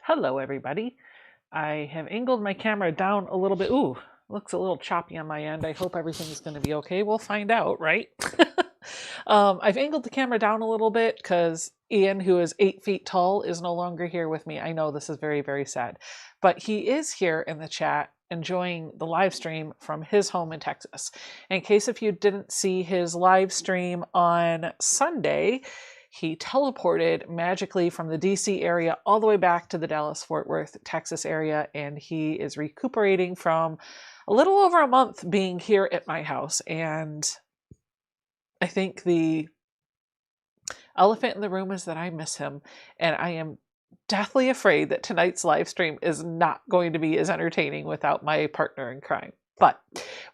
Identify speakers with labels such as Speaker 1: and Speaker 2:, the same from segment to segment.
Speaker 1: Hello everybody. I have angled my camera down a little bit. Ooh, looks a little choppy on my end. I hope everything's going to be okay. We'll find out, right? I've angled the camera down a little bit because Ian, who is 8 feet tall, is no longer here with me. I know this is very, very sad, but he is here in the chat enjoying the live stream from his home in Texas. In case if you didn't see his live stream on Sunday, he teleported magically from the DC area all the way back to the Dallas-Fort Worth, Texas area, and he is recuperating from a little over a month being here at my house. And I think the elephant in the room is that I miss him, and I am deathly afraid that tonight's live stream is not going to be as entertaining without my partner in crime. But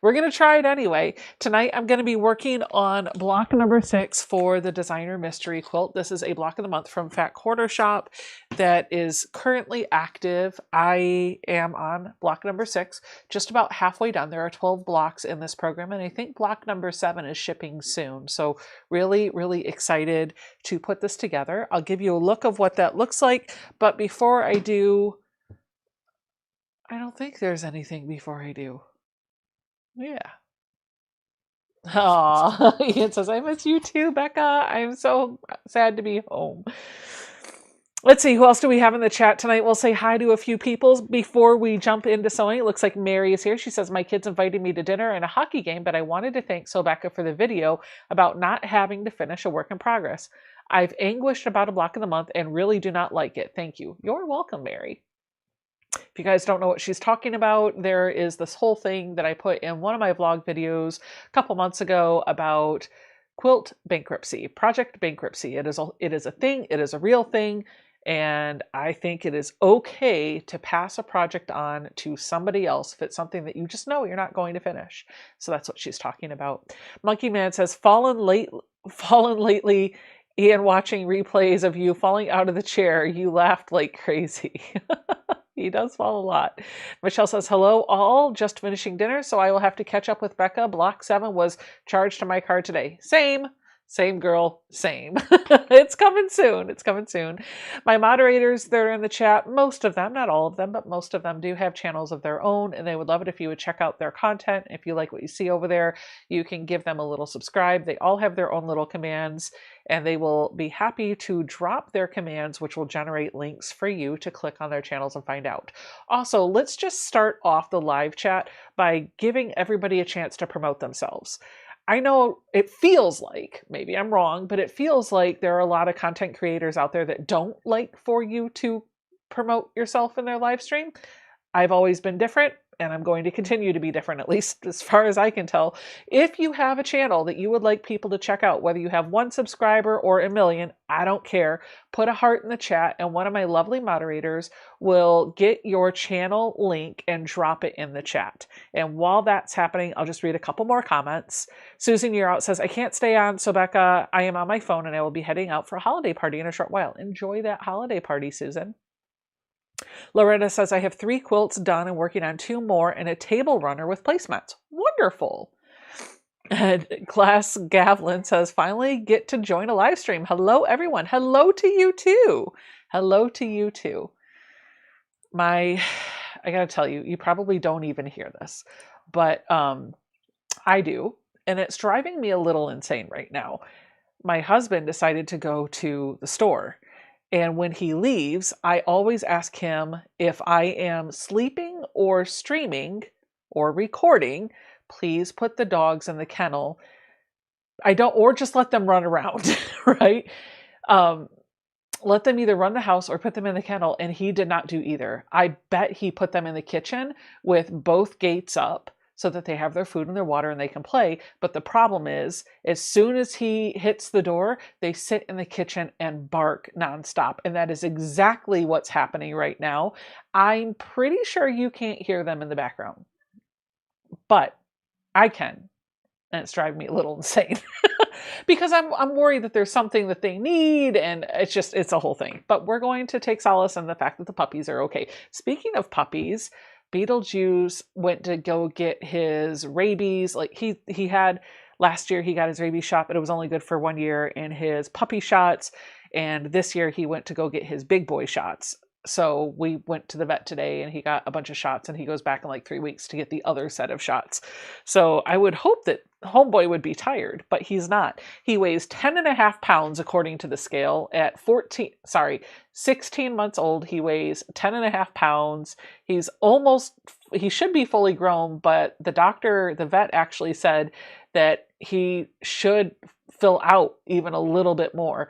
Speaker 1: we're going to try it anyway. Tonight I'm going to be working on block number 6 for the Designer Mystery Quilt. This is a block of the month from Fat Quarter Shop that is currently active. I am on block number 6, just about halfway done. There are 12 blocks in this program, and I think block number 7 is shipping soon. So really, really excited to put this together. I'll give you a look of what that looks like, but before I do, I don't think there's anything before I do. Yeah. Aw, Ian says, I miss you too, Becca. I'm so sad to be home. Let's see, who else do we have in the chat tonight? We'll say hi to a few people before we jump into sewing. It looks like Mary is here. She says, my kids invited me to dinner and a hockey game, but I wanted to thank Becca for the video about not having to finish a work in progress. I've anguished about a block of the month and really do not like it. Thank you. You're welcome, Mary. If you guys don't know what she's talking about, there is this whole thing that I put in one of my vlog videos a couple months ago about quilt bankruptcy, project bankruptcy. It is a thing, it is a real thing, and I think it is okay to pass a project on to somebody else if it's something that you just know you're not going to finish. So that's what she's talking about. Monkey Man says, fallen lately, Ian, watching replays of you falling out of the chair. You laughed like crazy. He does fall a lot. Michelle says, hello all, just finishing dinner, so I will have to catch up with Becca. Block 7 was charged to my card today. Same girl, same. It's coming soon. It's coming soon. My moderators, they're in the chat. Most of them, not all of them, but most of them do have channels of their own, and they would love it if you would check out their content. If you like what you see over there, you can give them a little subscribe. They all have their own little commands, and they will be happy to drop their commands, which will generate links for you to click on their channels and find out. Also, let's just start off the live chat by giving everybody a chance to promote themselves. I know it feels like, maybe I'm wrong, but it feels like there are a lot of content creators out there that don't like for you to promote yourself in their live stream. I've always been different, and I'm going to continue to be different, at least as far as I can tell. If you have a channel that you would like people to check out, whether you have 1 subscriber or a million, I don't care. Put a heart in the chat, and one of my lovely moderators will get your channel link and drop it in the chat. And while that's happening, I'll just read a couple more comments. Susan You're Out says, I can't stay on, so Becca, I am on my phone and I will be heading out for a holiday party in a short while. Enjoy that holiday party, Susan. Loretta says, I have 3 quilts done and working on 2 more and a table runner with placemats. Wonderful. And Class Gavlin says, finally get to join a live stream. Hello, everyone. Hello to you too. Hello to you too. I I gotta tell you, you probably don't even hear this, but I do. And it's driving me a little insane right now. My husband decided to go to the store. And when he leaves, I always ask him if I am sleeping or streaming or recording, please put the dogs in the kennel. I don't, or just let them run around, right? Um, let them either run the house or put them in the kennel. And he did not do either. I bet he put them in the kitchen with both gates up so that they have their food and their water and they can play. But the problem is, as soon as he hits the door, they sit in the kitchen and bark nonstop. And that is exactly what's happening right now. I'm pretty sure you can't hear them in the background, but I can. And it's driving me a little insane because I'm worried that there's something that they need, and it's a whole thing. But we're going to take solace in the fact that the puppies are okay. Speaking of puppies, Beetlejuice went to go get his rabies. Like he had last year, he got his rabies shot, but it was only good for 1 year, and his puppy shots. And this year he went to go get his big boy shots. So we went to the vet today and he got a bunch of shots, and he goes back in like 3 weeks to get the other set of shots. So I would hope that homeboy would be tired, but he's not. He weighs 10.5 pounds according to the scale at 16 months old. He weighs 10.5 pounds. He should be fully grown, but the vet actually said that he should fill out even a little bit more.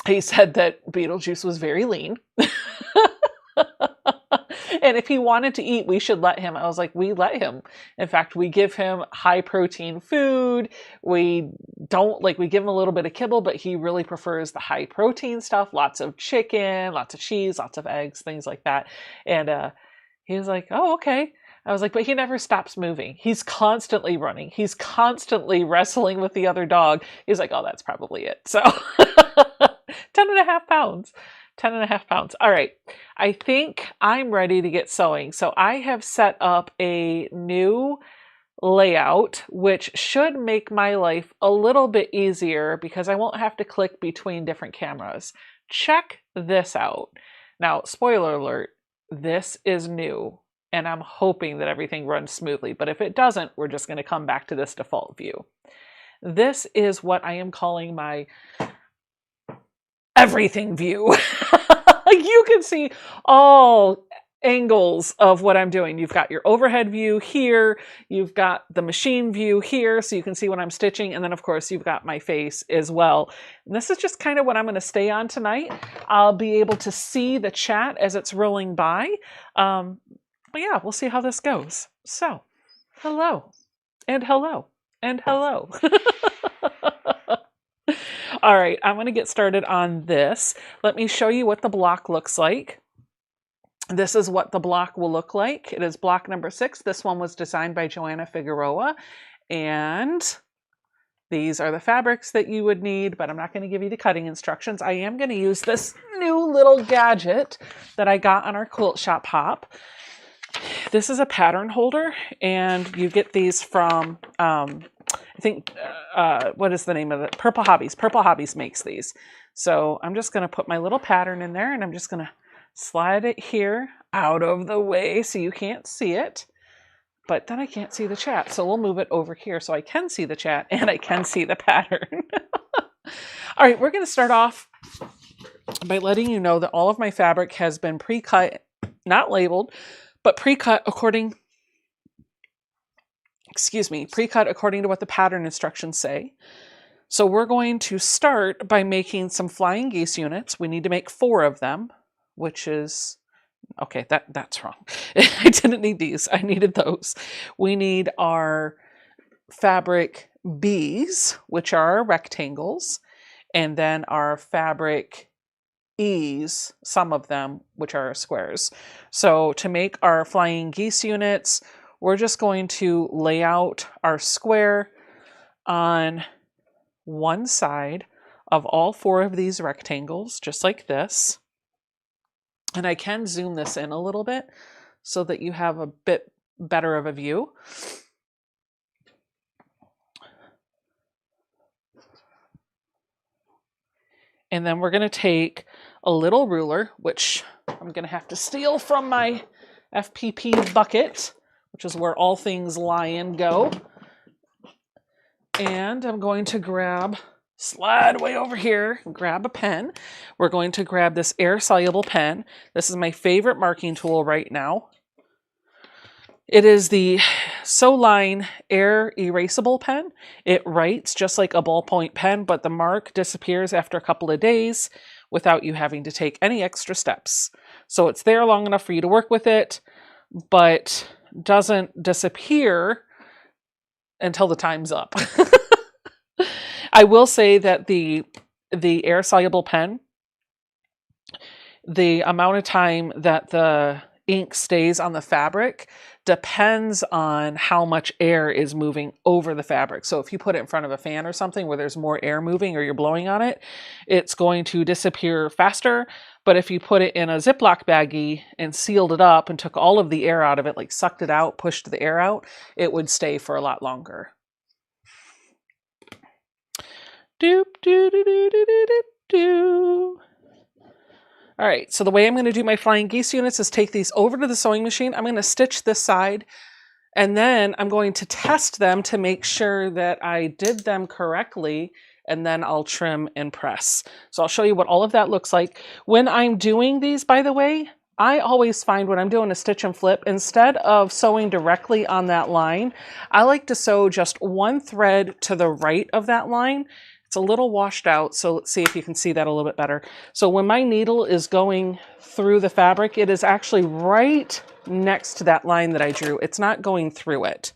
Speaker 1: He said that Beetlejuice was very lean. And if he wanted to eat, we should let him. I was like, we let him. In fact, we give him high protein food. We give him a little bit of kibble, but he really prefers the high protein stuff. Lots of chicken, lots of cheese, lots of eggs, things like that. And he was like, oh, okay. I was like, but he never stops moving. He's constantly running. He's constantly wrestling with the other dog. He's like, oh, that's probably it. So 10.5 pounds. 10.5 pounds. All right. I think I'm ready to get sewing. So I have set up a new layout, which should make my life a little bit easier because I won't have to click between different cameras. Check this out. Now, spoiler alert, this is new, and I'm hoping that everything runs smoothly. But if it doesn't, we're just going to come back to this default view. This is what I am calling my everything view. You can see all angles of what I'm doing. You've got your overhead view here, you've got the machine view here, so you can see what I'm stitching, and then of course you've got my face as well. And this is just kind of what I'm going to stay on tonight. I'll be able to see the chat as it's rolling by. But yeah, we'll see how this goes. So, hello, and hello, and hello. All right, I'm going to get started on this. Let me show you what the block looks like. This is what the block will look like. It is block number 6. This one was designed by Joanna Figueroa. And these are the fabrics that you would need, but I'm not going to give you the cutting instructions. I am going to use this new little gadget that I got on our Quilt Shop Hop. This is a pattern holder, and you get these from, I think, what is the name of it? Purple Hobbies. Purple Hobbies makes these. So I'm just going to put my little pattern in there, and I'm just going to slide it here out of the way so you can't see it. But then I can't see the chat, so we'll move it over here so I can see the chat and I can see the pattern. All right, we're going to start off by letting you know that all of my fabric has been pre-cut, not labeled, but pre-cut according to what the pattern instructions say. So we're going to start by making some flying geese units. We need to make 4 of them, which is, okay, that's wrong. I didn't need these. I needed those. We need our fabric B's, which are our rectangles, and then our fabric E's, some of them, which are squares. So to make our flying geese units, we're just going to lay out our square on one side of all 4 of these rectangles, just like this. And I can zoom this in a little bit so that you have a bit better of a view. And then we're going to take a little ruler, which I'm going to have to steal from my FPP bucket, which is where all things lion go. And I'm going to slide way over here, grab a pen. We're going to grab this air-soluble pen. This is my favorite marking tool right now. It is the Soline Air Erasable pen. It writes just like a ballpoint pen, but the mark disappears after a couple of days without you having to take any extra steps. So it's there long enough for you to work with it, but doesn't disappear until the time's up. I will say that the air-soluble pen, the amount of time that the ink stays on the fabric depends on how much air is moving over the fabric. So if you put it in front of a fan or something where there's more air moving or you're blowing on it, it's going to disappear faster. But if you put it in a Ziploc baggie and sealed it up and took all of the air out of it, like sucked it out, pushed the air out, it would stay for a lot longer. Doop, doo, doo, doo, doo, doo, doo, doo. All right, so the way I'm going to do my flying geese units is take these over to the sewing machine. I'm going to stitch this side, and then I'm going to test them to make sure that I did them correctly, and then I'll trim and press. So I'll show you what all of that looks like. When I'm doing these, by the way, I always find when I'm doing a stitch and flip, instead of sewing directly on that line, I like to sew just one thread to the right of that line. It's a little washed out, so let's see if you can see that a little bit better. So when my needle is going through the fabric, it is actually right next to that line that I drew. It's not going through it.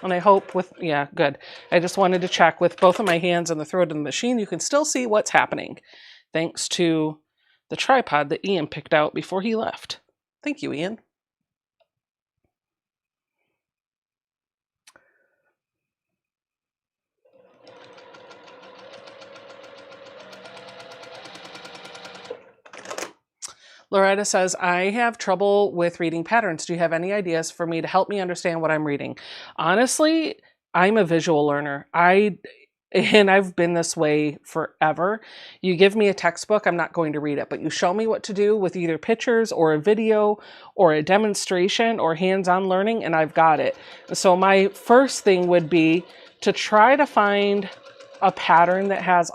Speaker 1: And I hope with, yeah, good. I just wanted to check with both of my hands on the throat of the machine, you can still see what's happening, thanks to the tripod that Ian picked out before he left. Thank you, Ian. Loretta says, I have trouble with reading patterns. Do you have any ideas for me to help me understand what I'm reading? Honestly, I'm a visual learner. And I've been this way forever. You give me a textbook, I'm not going to read it, but you show me what to do with either pictures or a video or a demonstration or hands-on learning, and I've got it. So my first thing would be to try to find a pattern that has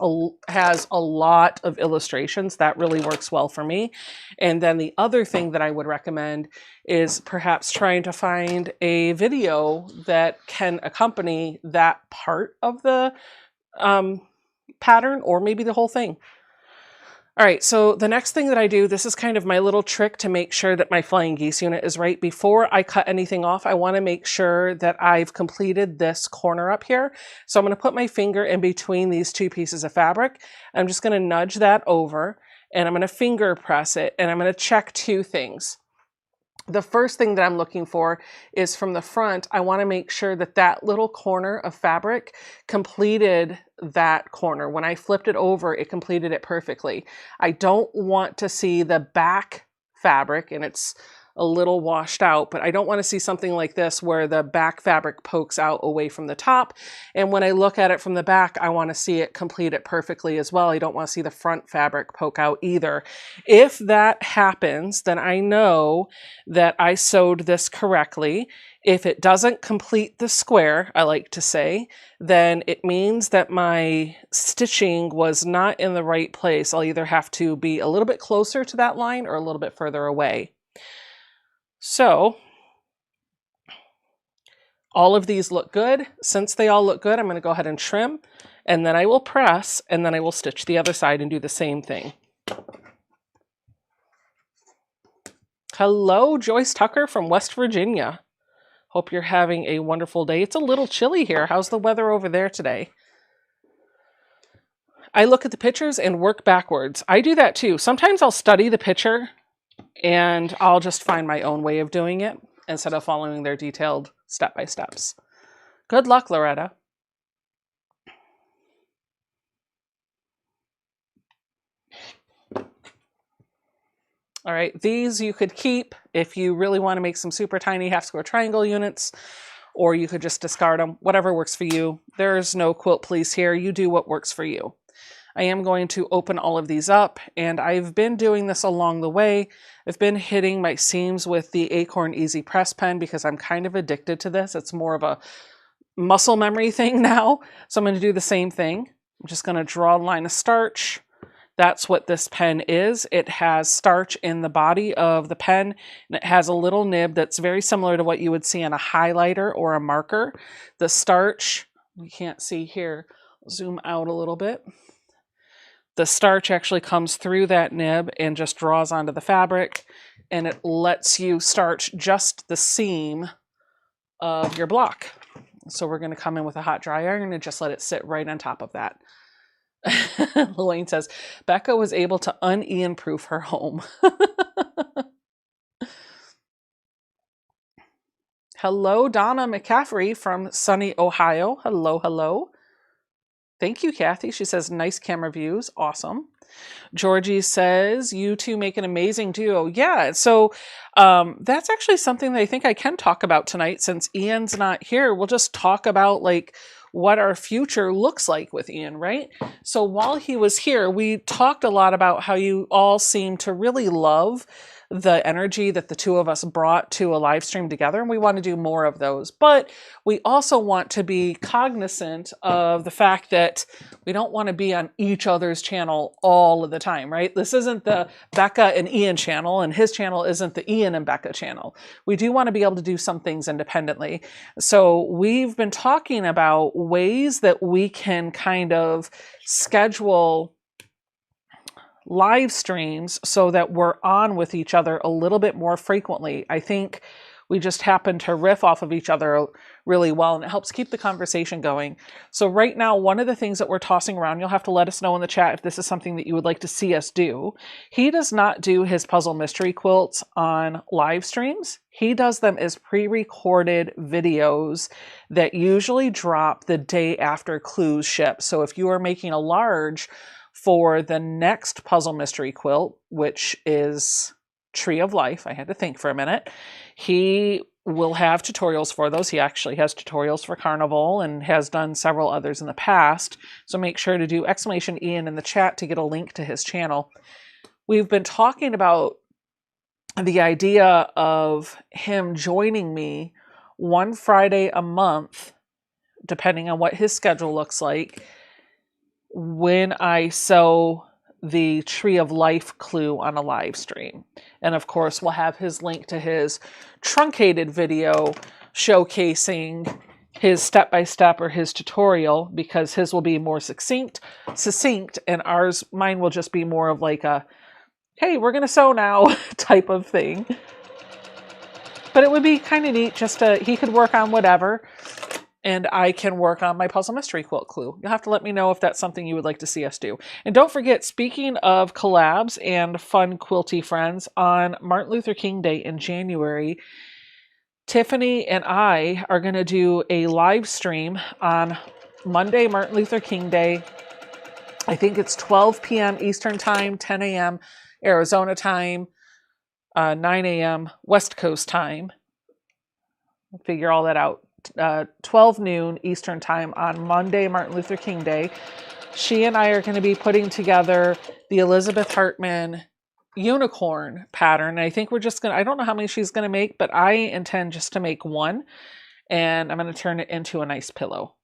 Speaker 1: a lot of illustrations. That really works well for me. And then the other thing that I would recommend is perhaps trying to find a video that can accompany that part of the pattern, or maybe the whole thing. All right, so the next thing that I do, this is kind of my little trick to make sure that my flying geese unit is right. Before I cut anything off, I want to make sure that I've completed this corner up here. So I'm going to put my finger in between these two pieces of fabric. I'm just going to nudge that over, and I'm going to finger press it, and I'm going to check two things. The first thing that I'm looking for is from the front, I want to make sure that that little corner of fabric completed that corner. When I flipped it over, it completed it perfectly. I don't want to see the back fabric, and it's a little washed out, but I don't want to see something like this where the back fabric pokes out away from the top. And when I look at it from the back, I want to see it complete it perfectly as well. I don't want to see the front fabric poke out either. If that happens, then I know that I sewed this correctly. If it doesn't complete the square, I like to say, then it means that my stitching was not in the right place. I'll either have to be a little bit closer to that line or a little bit further away. So all of these look good. Since they all look good, I'm going to go ahead and trim, and then I will press, and then I will stitch the other side and do the same thing. Hello, Joyce Tucker from West Virginia. Hope you're having a wonderful day. It's a little chilly here. How's the weather over there today? I look at the pictures and work backwards. I do that too. Sometimes I'll study the picture and I'll just find my own way of doing it instead of following their detailed step-by-steps. Good luck, Loretta. All right, these you could keep if you really want to make some super tiny half square triangle units, or you could just discard them, whatever works for you. There's no quilt police here. You do what works for you. I am going to open all of these up, and I've been doing this along the way. I've been hitting my seams with the Acorn Easy Press pen because I'm kind of addicted to this. It's more of a muscle memory thing now. So I'm going to do the same thing. I'm just going to draw a line of starch. That's what this pen is. It has starch in the body of the pen, and it has a little nib that's very similar to what you would see on a highlighter or a marker. The starch, you can't see here, zoom out a little bit. The starch actually comes through that nib and just draws onto the fabric, and it lets you starch just the seam of your block. So we're going to come in with a hot dry iron and just let it sit right on top of that. Lorraine says, Becca was able to un-Ian proof her home. Hello, Donna McCaffrey from sunny Ohio. Hello, hello. Thank you, Kathy. She says, nice camera views. Awesome. Georgie says, you two make an amazing duo. Yeah, so that's actually something that I think I can talk about tonight since Ian's not here. We'll just talk about like what our future looks like with Ian, right? So while he was here, we talked a lot about how you all seem to really love the energy that the two of us brought to a live stream together, and we want to do more of those. But we also want to be cognizant of the fact that we don't want to be on each other's channel all of the time, right? This isn't the Becca and Ian channel, and his channel isn't the Ian and Becca channel. We do want to be able to do some things independently. So we've been talking about ways that we can kind of schedule live streams so that we're on with each other a little bit more frequently. I think we just happen to riff off of each other really well, and it helps keep the conversation going. So right now, one of the things that we're tossing around, you'll have to let us know in the chat if this is something that you would like to see us do. He does not do his puzzle mystery quilts on live streams. He does them as pre-recorded videos that usually drop the day after clues ship. So if you are making a large for the next puzzle mystery quilt, which is Tree of Life, I had to think for a minute, he will have tutorials for those. He actually has tutorials for Carnival and has done several others in the past. So make sure to do !Ian in the chat to get a link to his channel. We've been talking about the idea of him joining me one Friday a month, depending on what his schedule looks like, when I sew the Tree of Life clue on a live stream. And of course, we'll have his link to his truncated video showcasing his step-by-step or his tutorial, because his will be more succinct, and mine will just be more of like a, hey, we're gonna sew now type of thing. But it would be kind of neat just to, he could work on whatever, and I can work on my puzzle mystery quilt clue. You'll have to let me know if that's something you would like to see us do. And don't forget, speaking of collabs and fun quilty friends, on Martin Luther King Day in January, Tiffany and I are going to do a live stream on Monday, Martin Luther King Day. I think it's 12 p.m. Eastern Time, 10 a.m. Arizona time, 9 a.m. West Coast time. We'll figure all that out. 12 noon Eastern Time on Monday, Martin Luther King Day. She and I are going to be putting together the Elizabeth Hartman unicorn pattern. I think we're just going to, I don't know how many she's going to make, but I intend just to make one, and I'm going to turn it into a nice pillow.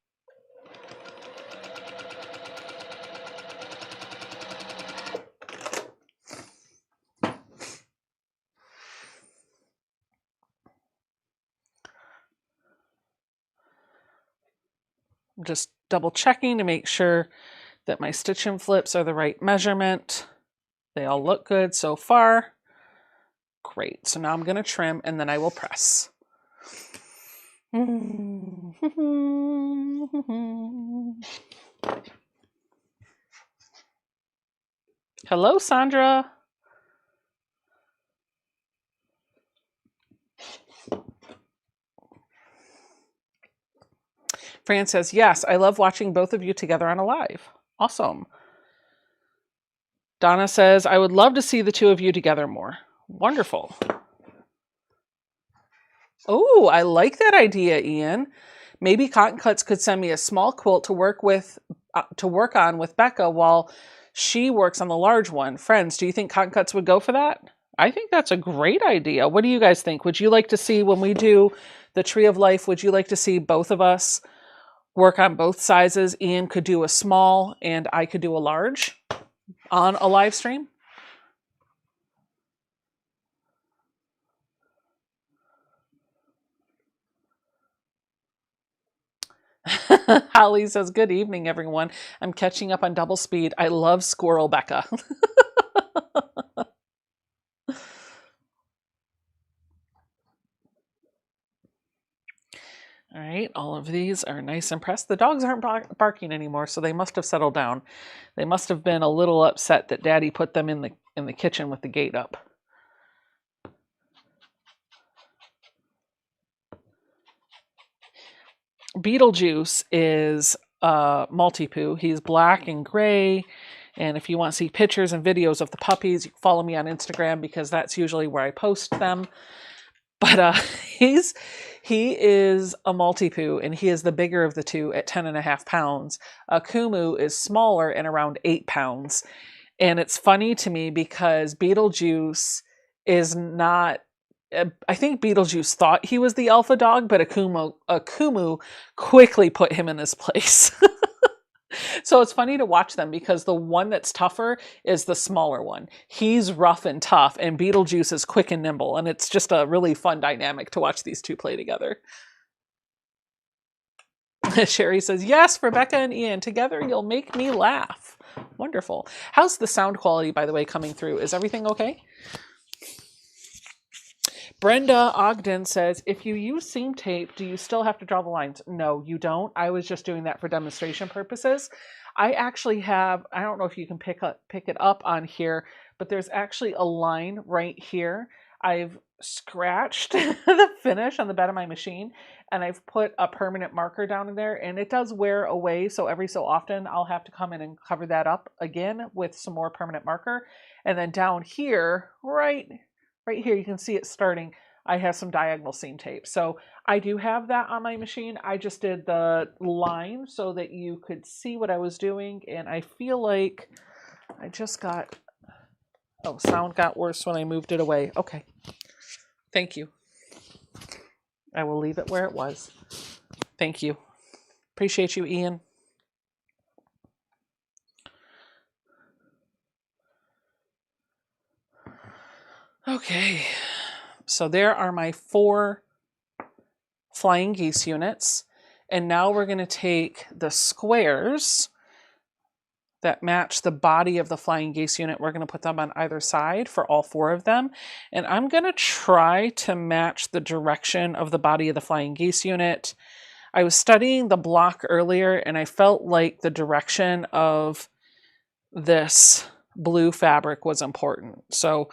Speaker 1: Just double checking to make sure that my stitch and flips are the right measurement. They all look good so far. Great. So now I'm going to trim and then I will press. Hello, Sandra. Fran says, yes, I love watching both of you together on a live. Awesome. Donna says, I would love to see the two of you together more. Wonderful. Oh, I like that idea, Ian. Maybe Cotton Cuts could send me a small quilt to work on with Becca while she works on the large one. Friends, do you think Cotton Cuts would go for that? I think that's a great idea. What do you guys think? Would you like to see, when we do the Tree of Life, would you like to see both of us work on both sizes? Ian could do a small and I could do a large on a live stream. Holly says, good evening, everyone. I'm catching up on double speed. I love squirrel, Becca. All right, all of these are nice and pressed. The dogs aren't barking anymore, so they must have settled down. They must have been a little upset that Daddy put them in the kitchen with the gate up. Beetlejuice is multi-poo. He's black and gray. And if you want to see pictures and videos of the puppies, you can follow me on Instagram because that's usually where I post them. But he is a multi-poo, and he is the bigger of the two at 10.5 pounds. Kumu is smaller and around 8 pounds. And it's funny to me because Beetlejuice is not, I think Beetlejuice thought he was the alpha dog, but Akumu quickly put him in his place. So it's funny to watch them because the one that's tougher is the smaller one. He's rough and tough, and Beetlejuice is quick and nimble, and it's just a really fun dynamic to watch these two play together. Sherry says, yes, for Becca and Ian. Together you'll make me laugh. Wonderful. How's the sound quality, by the way, coming through? Is everything okay? Brenda Ogden says, if you use seam tape, do you still have to draw the lines? No, you don't. I was just doing that for demonstration purposes. I actually have, I don't know if you can pick it up on here, but there's actually a line right here. I've scratched the finish on the bed of my machine, and I've put a permanent marker down in there, and it does wear away. So every so often I'll have to come in and cover that up again with some more permanent marker. And then down here, right here, you can see it starting. I have some diagonal seam tape. So I do have that on my machine. I just did the line so that you could see what I was doing. And I feel like I just got, oh, sound got worse when I moved it away. Okay. Thank you. I will leave it where it was. Thank you. Appreciate you, Ian. Okay. So there are my 4 flying geese units. And now we're going to take the squares that match the body of the flying geese unit. We're going to put them on either side for all 4 of them. And I'm going to try to match the direction of the body of the flying geese unit. I was studying the block earlier, and I felt like the direction of this blue fabric was important. So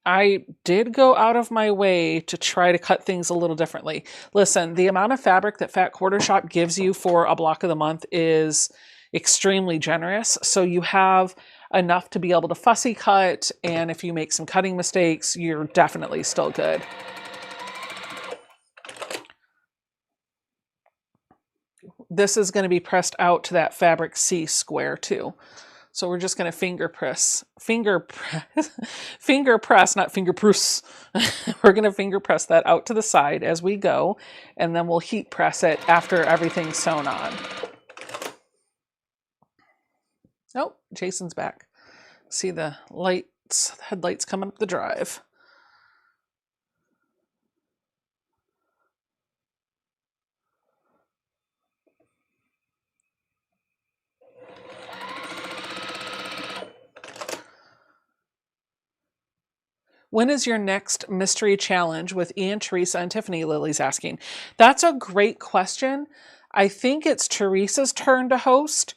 Speaker 1: I did go out of my way to try to cut things a little differently. Listen, the amount of fabric that Fat Quarter Shop gives you for a block of the month is extremely generous. So you have enough to be able to fussy cut, and if you make some cutting mistakes, you're definitely still good. This is going to be pressed out to that fabric C square too. So we're just going to finger press, not finger press. We're going to finger press that out to the side as we go, and then we'll heat press it after everything's sewn on. Oh, Jason's back. See the lights, the headlights coming up the drive. When is your next mystery challenge with Ian, Teresa, and Tiffany? Lily's asking. That's a great question. I think it's Teresa's turn to host,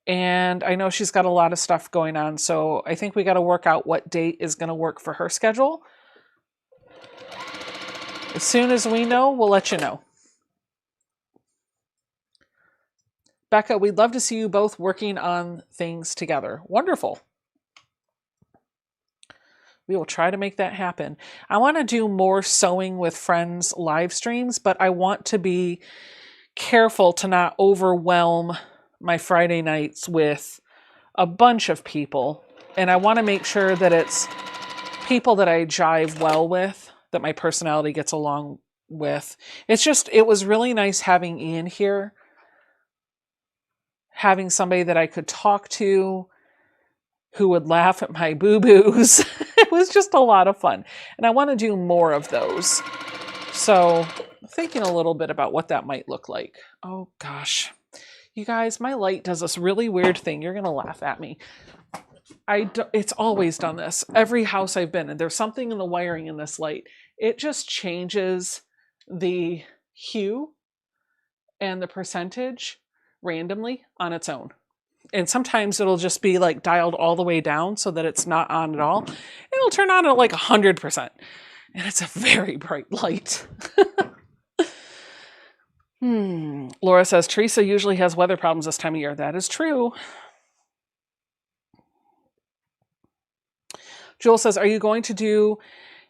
Speaker 1: and I know she's got a lot of stuff going on, so I think we got to work out what date is going to work for her schedule. As soon as we know, we'll let you know. Becca, we'd love to see you both working on things together. Wonderful. We will try to make that happen. I want to do more sewing with friends live streams, but I want to be careful to not overwhelm my Friday nights with a bunch of people. And I want to make sure that it's people that I jive well with, that my personality gets along with. It was really nice having Ian here, having somebody that I could talk to who would laugh at my boo-boos. It was just a lot of fun. And I want to do more of those. So I'm thinking a little bit about what that might look like. Oh gosh. You guys, my light does this really weird thing. You're going to laugh at me. It's always done this. Every house I've been in, there's something in the wiring in this light. It just changes the hue and the percentage randomly on its own. And sometimes it'll just be like dialed all the way down so that it's not on at all. It'll turn on at like 100%. And it's a very bright light. Laura says, Teresa usually has weather problems this time of year. That is true. Jewel says, are you going to do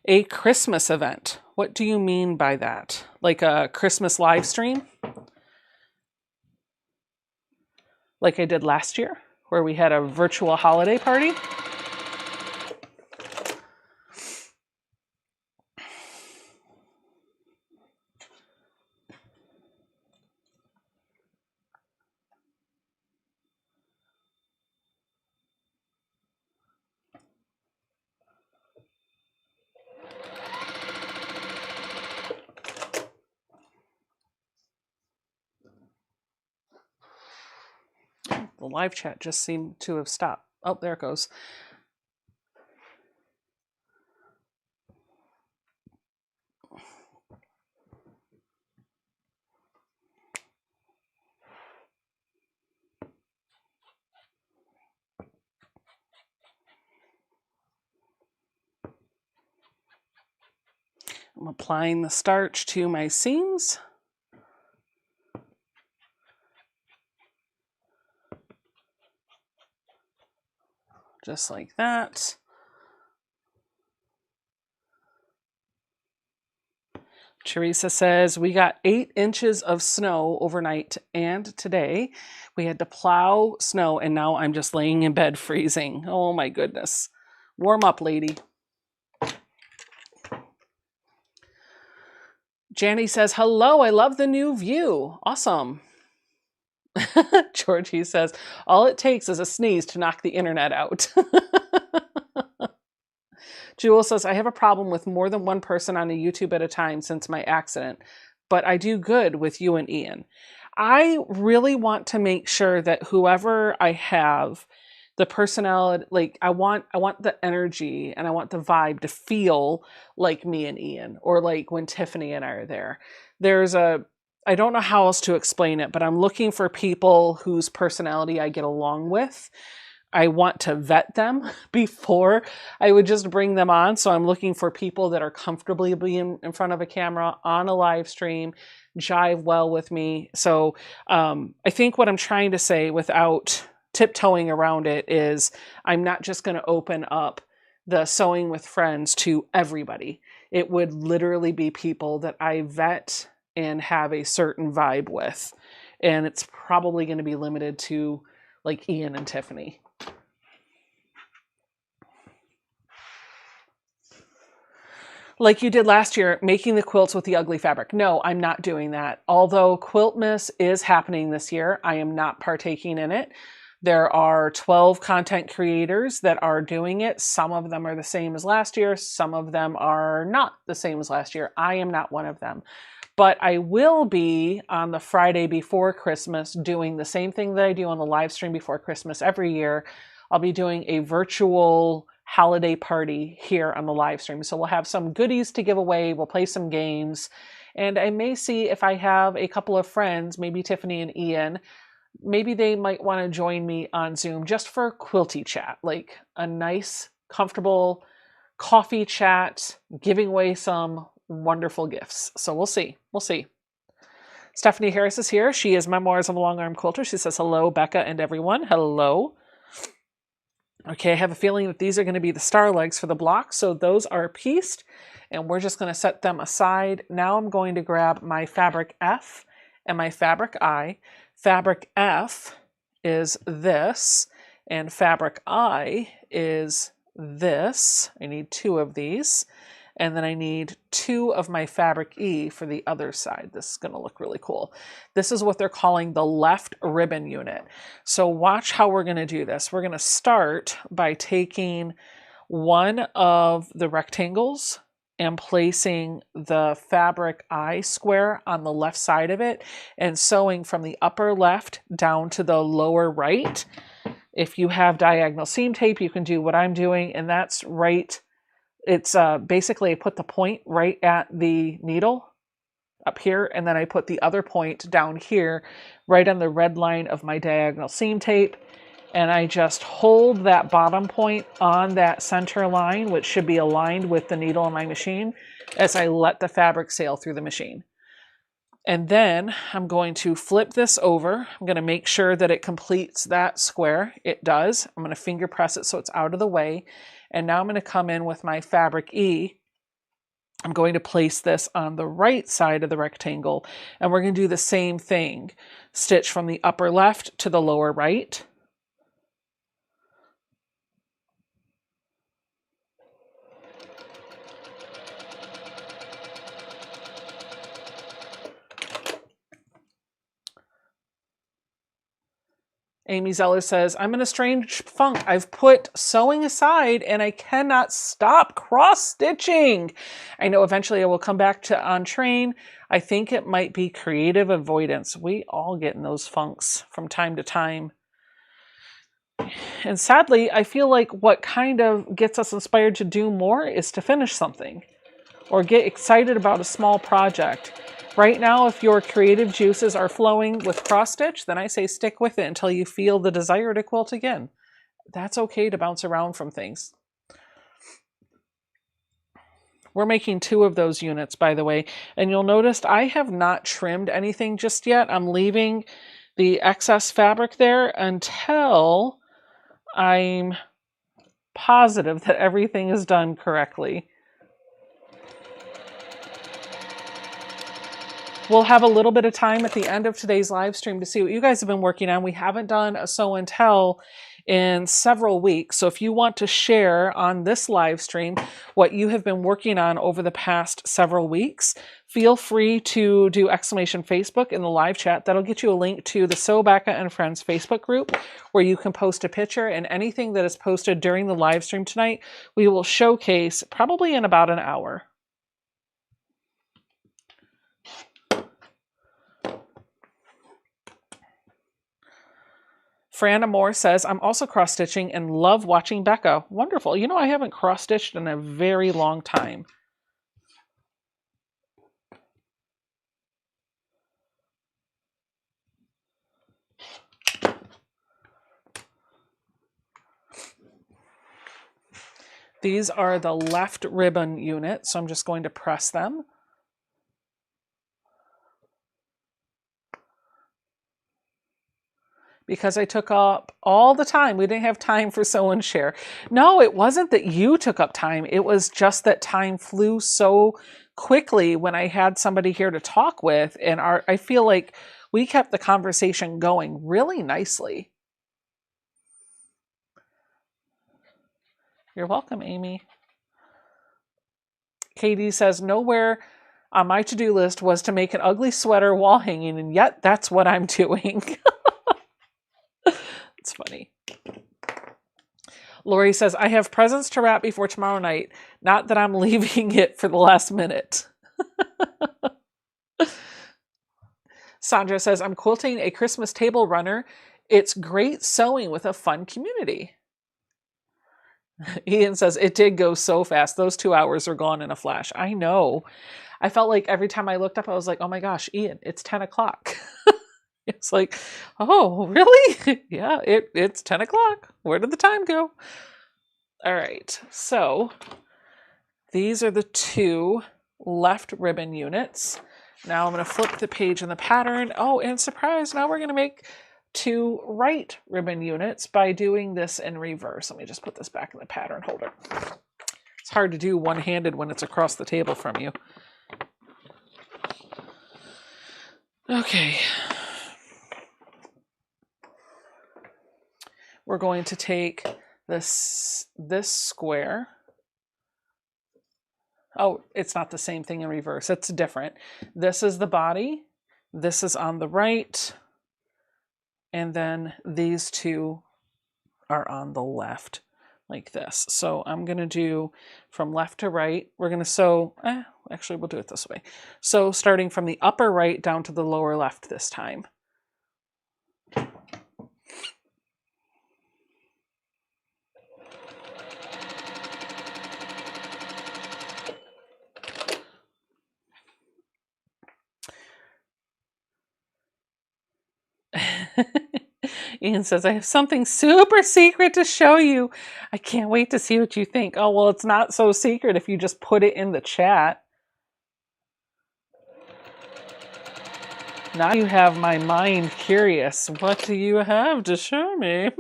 Speaker 1: a Christmas event? What do you mean by that? Like a Christmas live stream? Like I did last year, where we had a virtual holiday party? The live chat just seemed to have stopped. Oh, there it goes. I'm applying the starch to my seams. Just like that. Teresa says, we got 8 inches of snow overnight and today. We had to plow snow and now I'm just laying in bed freezing. Oh my goodness. Warm up, lady. Janny says, hello, I love the new view. Awesome. Georgie says, all it takes is a sneeze to knock the internet out. Jewel says, I have a problem with more than one person on a YouTube at a time since my accident, but I do good with you and Ian. I really want to make sure that whoever I have, the personality, like I want the energy and I want the vibe to feel like me and Ian, or like when Tiffany and I are there. I don't know how else to explain it, but I'm looking for people whose personality I get along with. I want to vet them before I would just bring them on. So I'm looking for people that are comfortably being in front of a camera on a live stream, jive well with me. So I think what I'm trying to say without tiptoeing around it is I'm not just going to open up the Sewing with Friends to everybody. It would literally be people that I vet and have a certain vibe with. And it's probably going to be limited to like Ian and Tiffany. Like you did last year, making the quilts with the ugly fabric. No, I'm not doing that. Although Quiltmas is happening this year, I am not partaking in it. There are 12 content creators that are doing it. Some of them are the same as last year. Some of them are not the same as last year. I am not one of them. But I will be on the Friday before Christmas doing the same thing that I do on the live stream before Christmas every year. I'll be doing a virtual holiday party here on the live stream. So we'll have some goodies to give away. We'll play some games. And I may see if I have a couple of friends, maybe Tiffany and Ian, maybe they might want to join me on Zoom just for quilty chat, like a nice, comfortable coffee chat, giving away some wonderful gifts. So we'll see. We'll see. Stephanie Harris is here. She is Memoirs of a Long Arm Quilter. She says, hello, Becca and everyone. Hello. Okay, I have a feeling that these are going to be the star legs for the block, so those are pieced, and we're just going to set them aside. Now I'm going to grab my fabric F and my fabric I. Fabric F is this, and fabric I is this. I need 2 of these. And then I need 2 of my fabric E for the other side. This is going to look really cool. This is what they're calling the left ribbon unit. So watch how we're going to do this. We're going to start by taking one of the rectangles and placing the fabric I square on the left side of it and sewing from the upper left down to the lower right. If you have diagonal seam tape, you can do what I'm doing, and that's right. It's basically I put the point right at the needle up here, and then I put the other point down here right on the red line of my diagonal seam tape, and I just hold that bottom point on that center line, which should be aligned with the needle on my machine, as I let the fabric sail through the machine. And then I'm going to flip this over. I'm going to make sure that it completes that square. It does. I'm going to finger press it so it's out of the way. And now I'm going to come in with my fabric E. I'm going to place this on the right side of the rectangle, and we're going to do the same thing. Stitch from the upper left to the lower right. Amy Zeller says, I'm in a strange funk. I've put sewing aside and I cannot stop cross-stitching. I know eventually I will come back to on train. I think it might be creative avoidance. We all get in those funks from time to time. And sadly, I feel like what kind of gets us inspired to do more is to finish something or get excited about a small project. Right now, if your creative juices are flowing with cross stitch, then I say stick with it until you feel the desire to quilt again. That's okay to bounce around from things. We're making 2 of those units, by the way, and you'll notice I have not trimmed anything just yet. I'm leaving the excess fabric there until I'm positive that everything is done correctly. We'll have a little bit of time at the end of today's live stream to see what you guys have been working on. We haven't done a sew and tell in several weeks. So if you want to share on this live stream what you have been working on over the past several weeks, feel free to do exclamation Facebook in the live chat. That'll get you a link to the Sew Becca and Friends Facebook group where you can post a picture, and anything that is posted during the live stream tonight, we will showcase probably in about an hour. Fran Moore says, I'm also cross-stitching and love watching Becca. Wonderful. You know, I haven't cross-stitched in a very long time. These are the left ribbon units, so I'm just going to press them. Because I took up all the time. We didn't have time for sew and share. No, it wasn't that you took up time. It was just that time flew so quickly when I had somebody here to talk with. And I feel like we kept the conversation going really nicely. You're welcome, Amy. Katie says, nowhere on my to-do list was to make an ugly sweater wall hanging, and yet that's what I'm doing. It's funny. Lori says, I have presents to wrap before tomorrow night. Not that I'm leaving it for the last minute. Sandra says, I'm quilting a Christmas table runner. It's great sewing with a fun community. Ian says, it did go so fast. Those 2 hours are gone in a flash. I know. I felt like every time I looked up, I was like, oh my gosh, Ian, it's 10 o'clock. It's like, oh, really? Yeah, it's 10 o'clock. Where did the time go? All right, so these are the 2 left ribbon units. Now I'm going to flip the page in the pattern. Oh, and surprise, now we're going to make to right ribbon units by doing this in reverse. Let me just put this back in the pattern holder. It's hard to do one-handed when it's across the table from you. Okay. We're going to take this square. Oh, it's not the same thing in reverse. It's different. This is the body. This is on the right. And then these two are on the left, like this. So I'm going to do from left to right. We're going to sew, actually we'll do it this way. So starting from the upper right down to the lower left this time. Ian says, I have something super secret to show you. I can't wait to see what you think. Oh, well, it's not so secret if you just put it in the chat. Now you have my mind curious. What do you have to show me?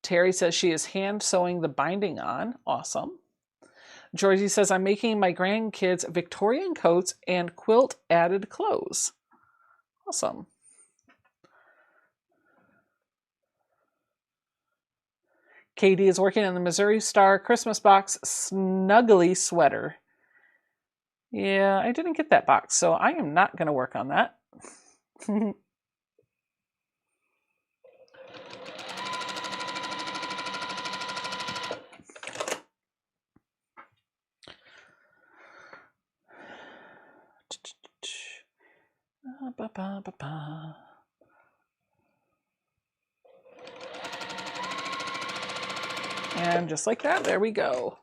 Speaker 1: Terry says she is hand sewing the binding on. Awesome. Georgie says, I'm making my grandkids Victorian coats and quilt added clothes. Awesome. Katie is working on the Missouri Star Christmas box snuggly sweater. Yeah, I didn't get that box, so I am not going to work on that. And just like that, there we go.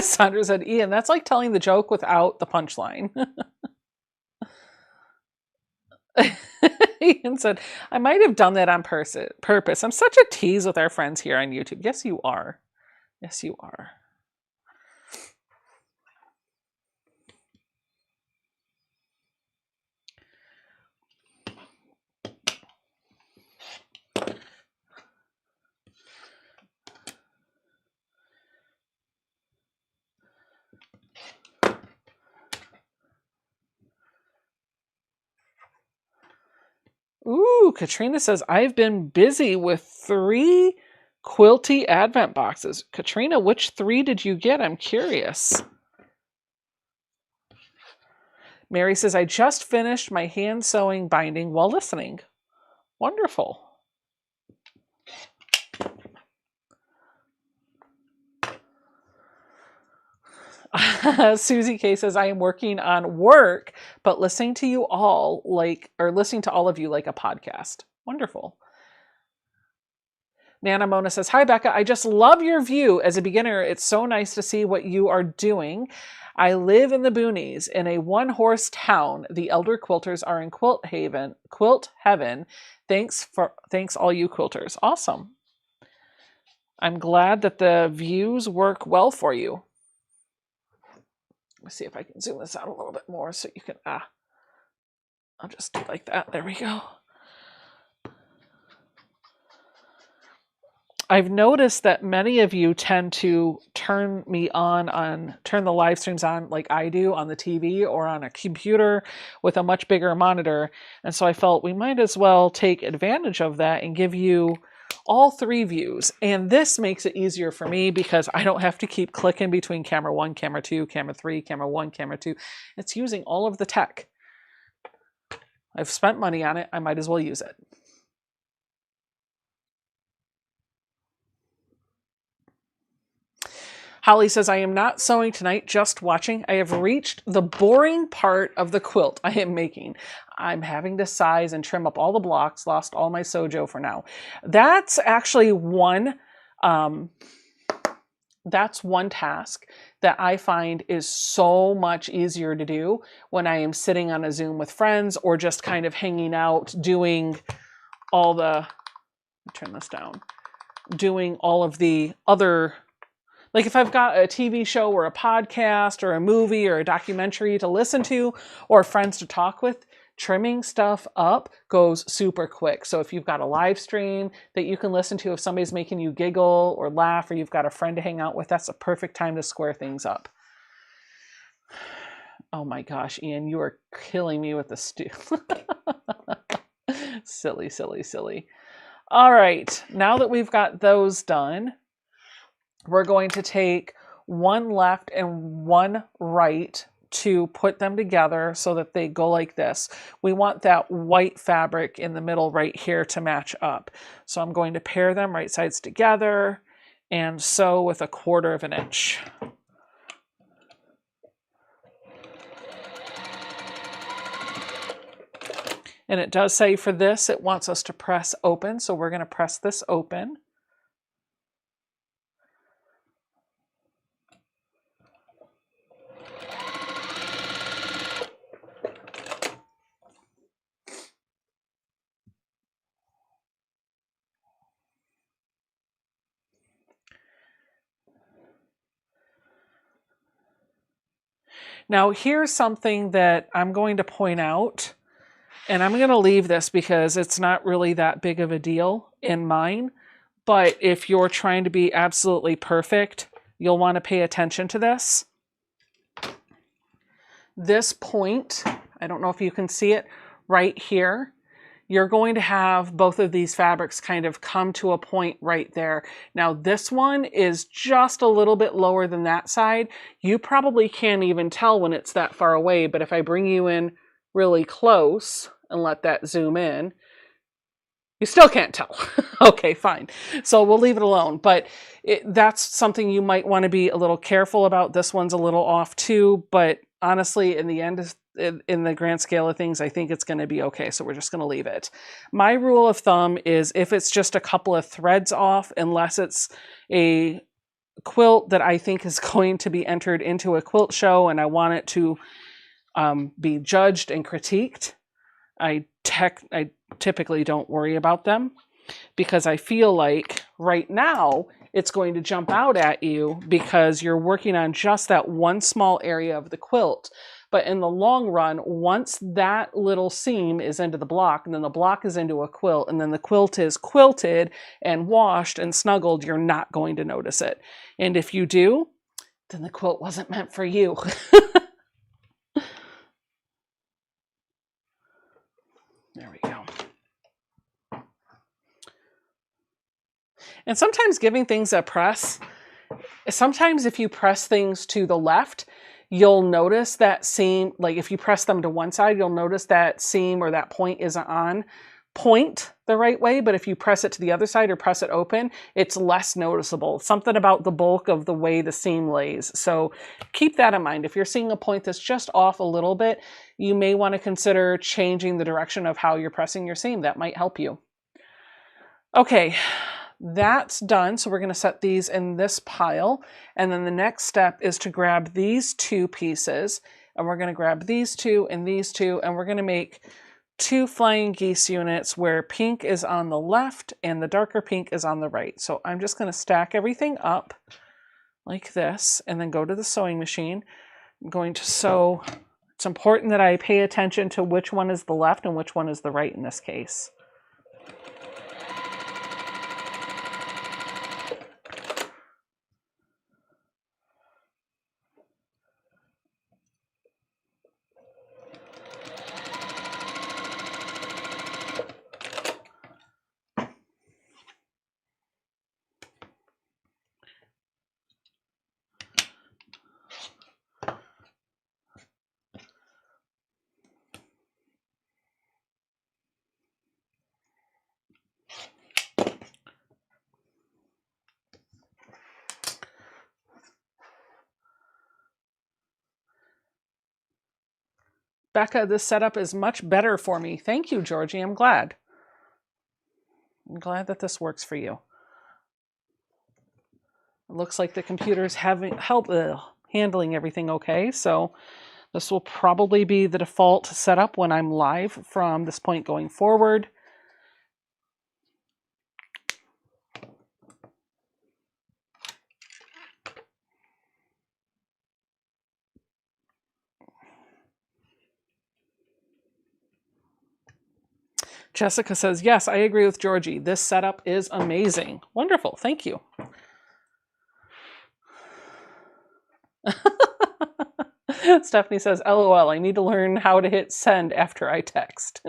Speaker 1: Sandra said, Ian, that's like telling the joke without the punchline. Ian said, I might have done that on purpose. I'm such a tease with our friends here on YouTube. Yes, you are. Yes, you are. Ooh, Katrina says, I've been busy with 3 quilty advent boxes. Katrina, which 3 did you get? I'm curious. Mary says, I just finished my hand sewing binding while listening. Wonderful. Susie K says, I am working on work, but listening to you all listening to all of you like a podcast. Wonderful. Nana Mona says, hi, Becca. I just love your view. As a beginner, it's so nice to see what you are doing. I live in the boonies in a one-horse town. The elder quilters are in quilt heaven. Thanks all you quilters. Awesome. I'm glad that the views work well for you. Let me see if I can zoom this out a little bit more so you can, I'll just do like that. There we go. I've noticed that many of you tend to turn the live streams on like I do on the TV or on a computer with a much bigger monitor. And so I felt we might as well take advantage of that and give you all 3 views. And this makes it easier for me because I don't have to keep clicking between camera 1, camera 2, camera 3, camera 1, camera 2. It's using all of the tech. I've spent money on it. I might as well use it. Holly says, I am not sewing tonight, just watching. I have reached the boring part of the quilt I am making. I'm having to size and trim up all the blocks, lost all my sojo for now. That's actually one task that I find is so much easier to do when I am sitting on a Zoom with friends or just kind of hanging out doing all the, turn this down, doing all of the other Like if I've got a TV show or a podcast or a movie or a documentary to listen to or friends to talk with, trimming stuff up goes super quick. So if you've got a live stream that you can listen to, if somebody's making you giggle or laugh, or you've got a friend to hang out with, that's a perfect time to square things up. Oh my gosh, Ian, you are killing me with the stew. Silly, silly, silly. All right, now that we've got those done, we're going to take one left and one right to put them together so that they go like this. We want that white fabric in the middle right here to match up. So I'm going to pair them right sides together and sew with 1/4 inch. And it does say for this, it wants us to press open. So we're going to press this open. Now here's something that I'm going to point out, and I'm going to leave this because it's not really that big of a deal in mine. But if you're trying to be absolutely perfect, you'll want to pay attention to this. This point, I don't know if you can see it right here, you're going to have both of these fabrics kind of come to a point right there. Now this one is just a little bit lower than that side. You probably can't even tell when it's that far away, but if I bring you in really close and let that zoom in, you still can't tell. Okay, fine. So we'll leave it alone. But that's something you might want to be a little careful about. This one's a little off too, but honestly, in the end, in the grand scale of things, I think it's going to be okay. So we're just going to leave it. My rule of thumb is if it's just a couple of threads off, unless it's a quilt that I think is going to be entered into a quilt show and I want it to be judged and critiqued, I typically don't worry about them, because I feel like right now it's going to jump out at you because you're working on just that one small area of the quilt. But in the long run, once that little seam is into the block, and then the block is into a quilt, and then the quilt is quilted and washed and snuggled, you're not going to notice it. And if you do, then the quilt wasn't meant for you. There we go. And sometimes giving things a press, sometimes if you press things to the left, you'll notice that seam, like if you press them to one side, you'll notice that seam or that point isn't on point the right way. But if you press it to the other side or press it open, it's less noticeable. Something about the bulk of the way the seam lays. So keep that in mind. If you're seeing a point that's just off a little bit, you may want to consider changing the direction of how you're pressing your seam. That might help you. Okay. That's done. So we're going to set these in this pile. And then the next step is to grab these two pieces. And we're going to grab these two, and we're going to make 2 flying geese units where pink is on the left and the darker pink is on the right. So I'm just going to stack everything up like this and then go to the sewing machine. I'm going to sew. It's important that I pay attention to which one is the left and which one is the right in this case. Becca, this setup is much better for me. Thank you, Georgie. I'm glad. I'm glad that this works for you. It looks like the computer's handling everything okay. So this will probably be the default setup when I'm live from this point going forward. Jessica says, yes, I agree with Georgie. This setup is amazing. Wonderful. Thank you. Stephanie says, LOL, I need to learn how to hit send after I text.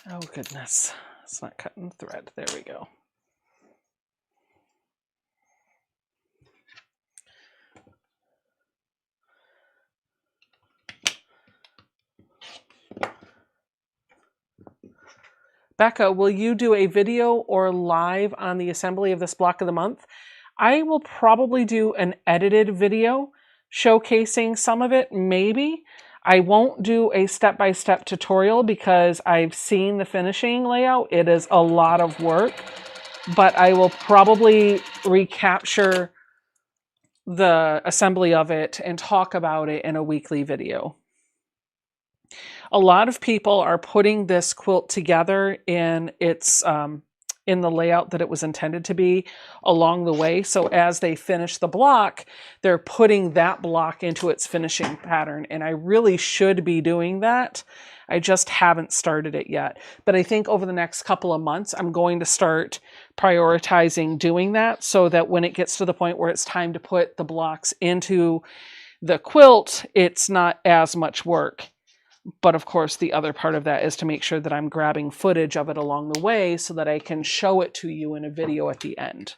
Speaker 1: Oh, goodness. It's not cutting thread. There we go. Becca, will you do a video or live on the assembly of this block of the month? I will probably do an edited video showcasing some of it, maybe. I won't do a step-by-step tutorial because I've seen the finishing layout. It is a lot of work, but I will probably recapture the assembly of it and talk about it in a weekly video. A lot of people are putting this quilt together in its in the layout that it was intended to be along the way. So as they finish the block, they're putting that block into its finishing pattern. And I really should be doing that. I just haven't started it yet. But I think over the next couple of months, I'm going to start prioritizing doing that so that when it gets to the point where it's time to put the blocks into the quilt, it's not as much work. But of course, the other part of that is to make sure that I'm grabbing footage of it along the way so that I can show it to you in a video at the end.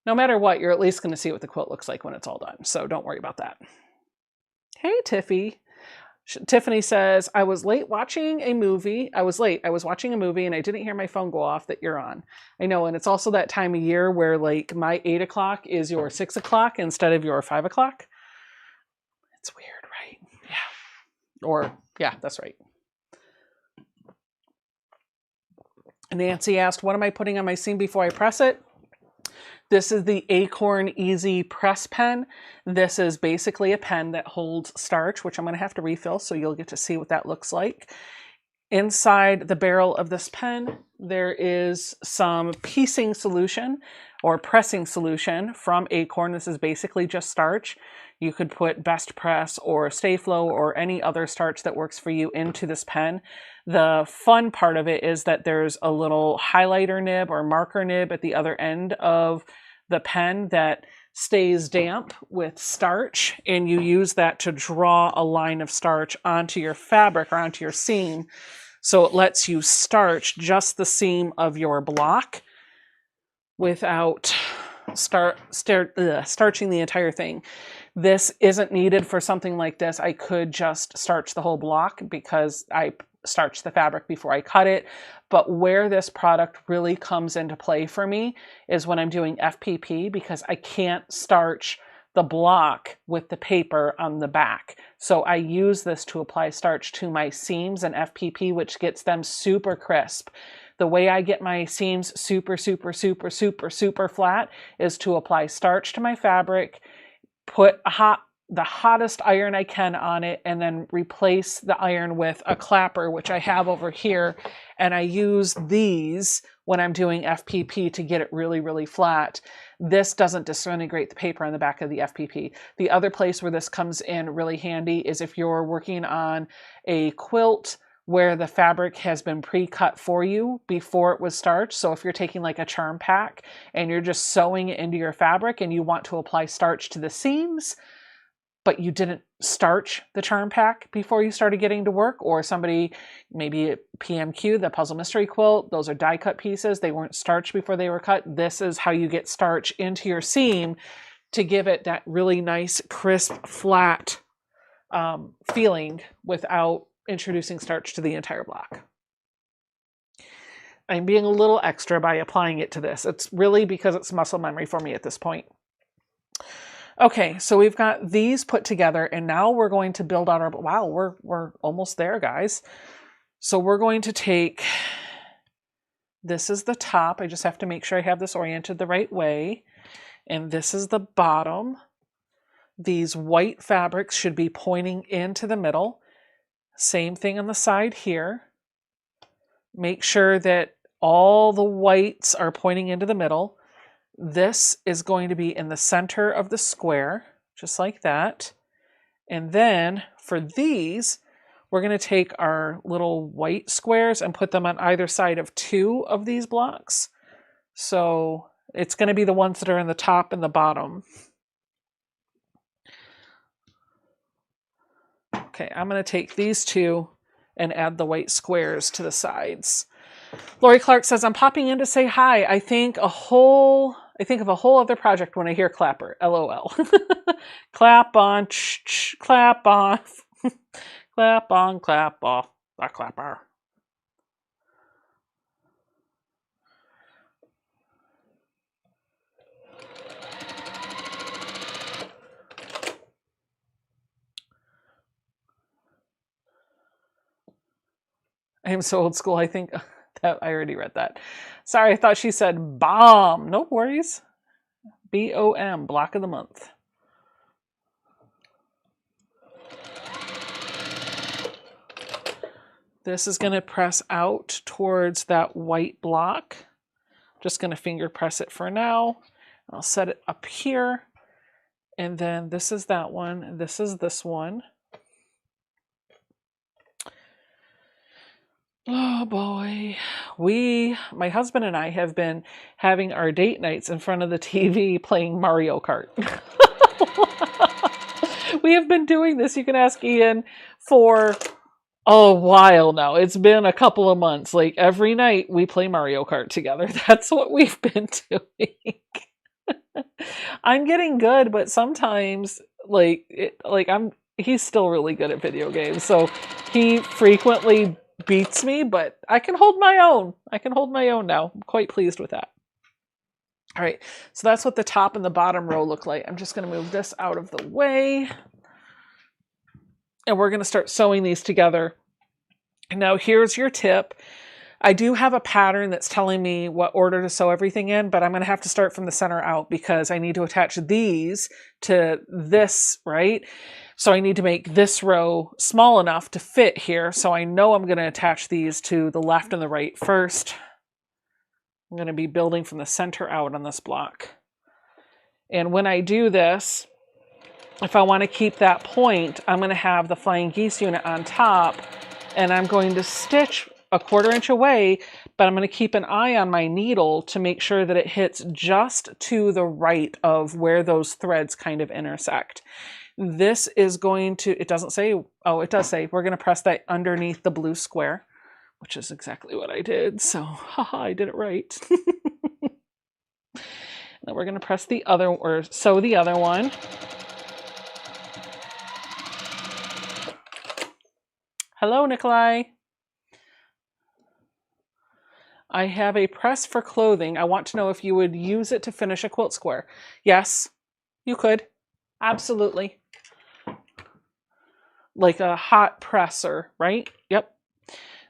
Speaker 1: No matter what, you're at least going to see what the quilt looks like when it's all done. So don't worry about that. Hey, Tiffy. Tiffany says, I was late watching a movie. I was watching a movie and I didn't hear my phone go off that you're on. I know. And it's also that time of year where like my 8 o'clock is your 6 o'clock instead of your 5 o'clock. It's weird, right? Yeah. Or, yeah, that's right. Nancy asked, what am I putting on my seam before I press it? This is the Acorn Easy Press Pen. This is basically a pen that holds starch, which I'm going to have to refill, so you'll get to see what that looks like. Inside the barrel of this pen, there is some piecing solution or pressing solution from Acorn. This is basically just starch. You could put Best Press or Stay Flow or any other starch that works for you into this pen. The fun part of it is that there's a little highlighter nib or marker nib at the other end of the pen that stays damp with starch, and you use that to draw a line of starch onto your fabric or onto your seam. So it lets you starch just the seam of your block without starching the entire thing. This isn't needed for something like this. I could just starch the whole block because I starch the fabric before I cut it. But where this product really comes into play for me is when I'm doing FPP, because I can't starch the block with the paper on the back. So I use this to apply starch to my seams and FPP, which gets them super crisp. The way I get my seams super flat is to apply starch to my fabric, put the hottest iron I can on it, and then replace the iron with a clapper, which I have over here. And I use these when I'm doing FPP to get it really flat. This doesn't disintegrate the paper on the back of the FPP. The other place where this comes in really handy is if you're working on a quilt where the fabric has been pre-cut for you before it was starched. So if you're taking like a charm pack and you're just sewing it into your fabric and you want to apply starch to the seams, but you didn't starch the charm pack before you started getting to work, or somebody, maybe PMQ, the Puzzle Mystery Quilt, those are die cut pieces, they weren't starched before they were cut. This is how you get starch into your seam to give it that really nice, crisp, flat feeling without introducing starch to the entire block. I'm being a little extra by applying it to this. It's really because it's muscle memory for me at this point. Okay, so we've got these put together, and now we're going to build out our, wow, we're almost there, guys. So we're going to take, this is the top. I just have to make sure I have this oriented the right way. And this is the bottom. These white fabrics should be pointing into the middle. Same thing on the side here. Make sure that all the whites are pointing into the middle. This is going to be in the center of the square, just like that. And then for these, we're going to take our little white squares and put them on either side of 2 of these blocks. So it's going to be the ones that are in the top and the bottom. Okay, I'm going to take these 2 and add the white squares to the sides. Lori Clark says, I'm popping in to say hi. I think of a whole other project when I hear clapper. LOL. Clap on, clap off. Clap on, clap off. A clapper. I am so old school. I think that I already read that. Sorry, I thought she said bomb. No worries. BOM, block of the month. This is going to press out towards that white block. Just going to finger press it for now. I'll set it up here. And then this is that one. This is this one. Oh boy. My husband and I have been having our date nights in front of the TV playing Mario Kart. We have been doing this, you can ask Ian, for a while now. It's been a couple of months. Like every night we play Mario Kart together. That's what we've been doing. I'm getting good, but sometimes he's still really good at video games. So he frequently beats me, but I can hold my own. I can hold my own now. I'm quite pleased with that. All right, so that's what the top and the bottom row look like. I'm just going to move this out of the way. And we're going to start sewing these together. Now here's your tip. I do have a pattern that's telling me what order to sew everything in, but I'm going to have to start from the center out because I need to attach these to this, right? So I need to make this row small enough to fit here. So I know I'm going to attach these to the left and the right first. I'm going to be building from the center out on this block. And when I do this, if I want to keep that point, I'm going to have the flying geese unit on top, and I'm going to stitch a 1/4 inch away, but I'm going to keep an eye on my needle to make sure that it hits just to the right of where those threads kind of intersect. This is going to, it doesn't say, oh, it does say, we're going to press that underneath the blue square, which is exactly what I did. So, haha, I did it right. Then we're going to press the other, or sew the other one. Hello, Nikolai. I have a press for clothing. I want to know if you would use it to finish a quilt square. Yes, you could. Absolutely. Like a hot presser, right? Yep.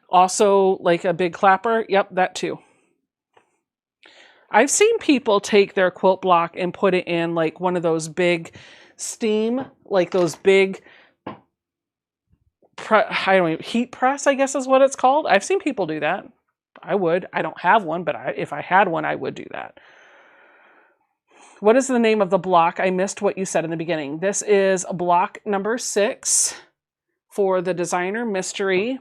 Speaker 1: Also, like a big clapper. Yep, that too. I've seen people take their quilt block and put it in like one of those big steam, like those big, heat press, I guess is what it's called. I've seen people do that. I would. I don't have one, but if I had one, I would do that. What is the name of the block? I missed what you said in the beginning. This is block number 6 for the Designer Mystery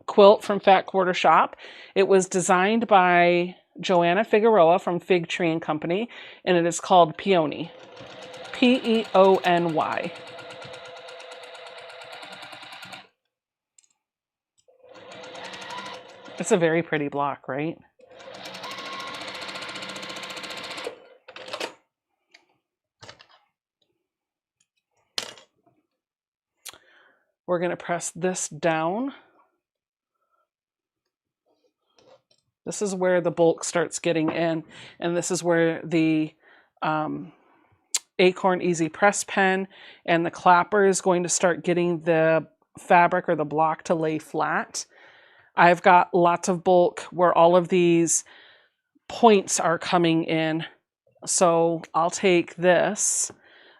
Speaker 1: Quilt from Fat Quarter Shop. It was designed by Joanna Figueroa from Fig Tree and Company, and it is called Peony. Peony. It's a very pretty block, right? We're going to press this down. This is where the bulk starts getting in, and this is where the Acorn Easy Press Pen and the clapper is going to start getting the fabric or the block to lay flat. I've got lots of bulk where all of these points are coming in. So I'll take this.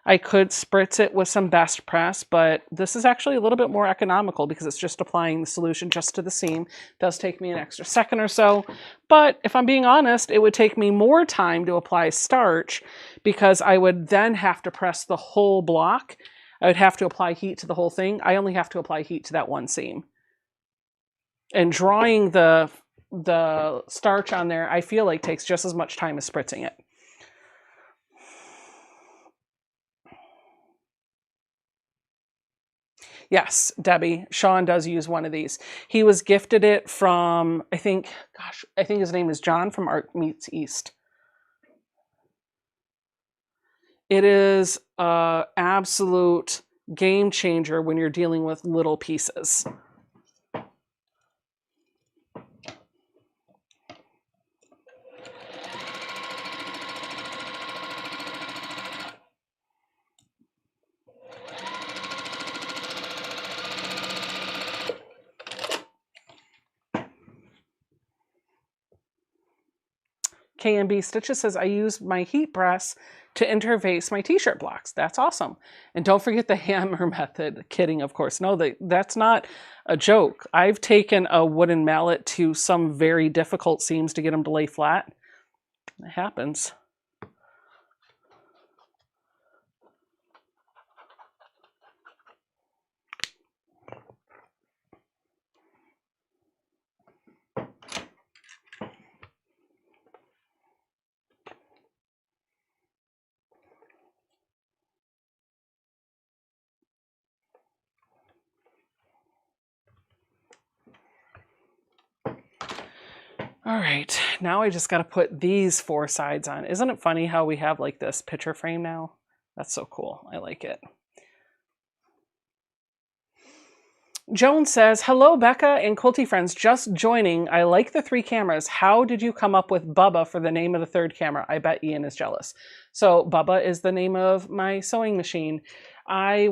Speaker 1: I could spritz it with some Best Press, but this is actually a little bit more economical because it's just applying the solution just to the seam. It does take me an extra second or so, but if I'm being honest, it would take me more time to apply starch because I would then have to press the whole block. I would have to apply heat to the whole thing. I only have to apply heat to that one seam. And drawing the starch on there, I feel like takes just as much time as spritzing it. Yes, Debbie, Sean does use one of these. He was gifted it from, I think his name is John from Art Meets East. It is an absolute game changer when you're dealing with little pieces. KMB Stitches says, I use my heat press to interface my t-shirt blocks. That's awesome. And don't forget the hammer method. Kidding, of course. No, that's not a joke. I've taken a wooden mallet to some very difficult seams to get them to lay flat. It happens. All right, now I just got to put these 4 sides on. Isn't it funny how we have like this picture frame now? That's so cool. I like it. Joan says, hello, Becca and Quilty friends, just joining. I like the 3 cameras. How did you come up with Bubba for the name of the 3rd camera? I bet Ian is jealous. So Bubba is the name of my sewing machine. I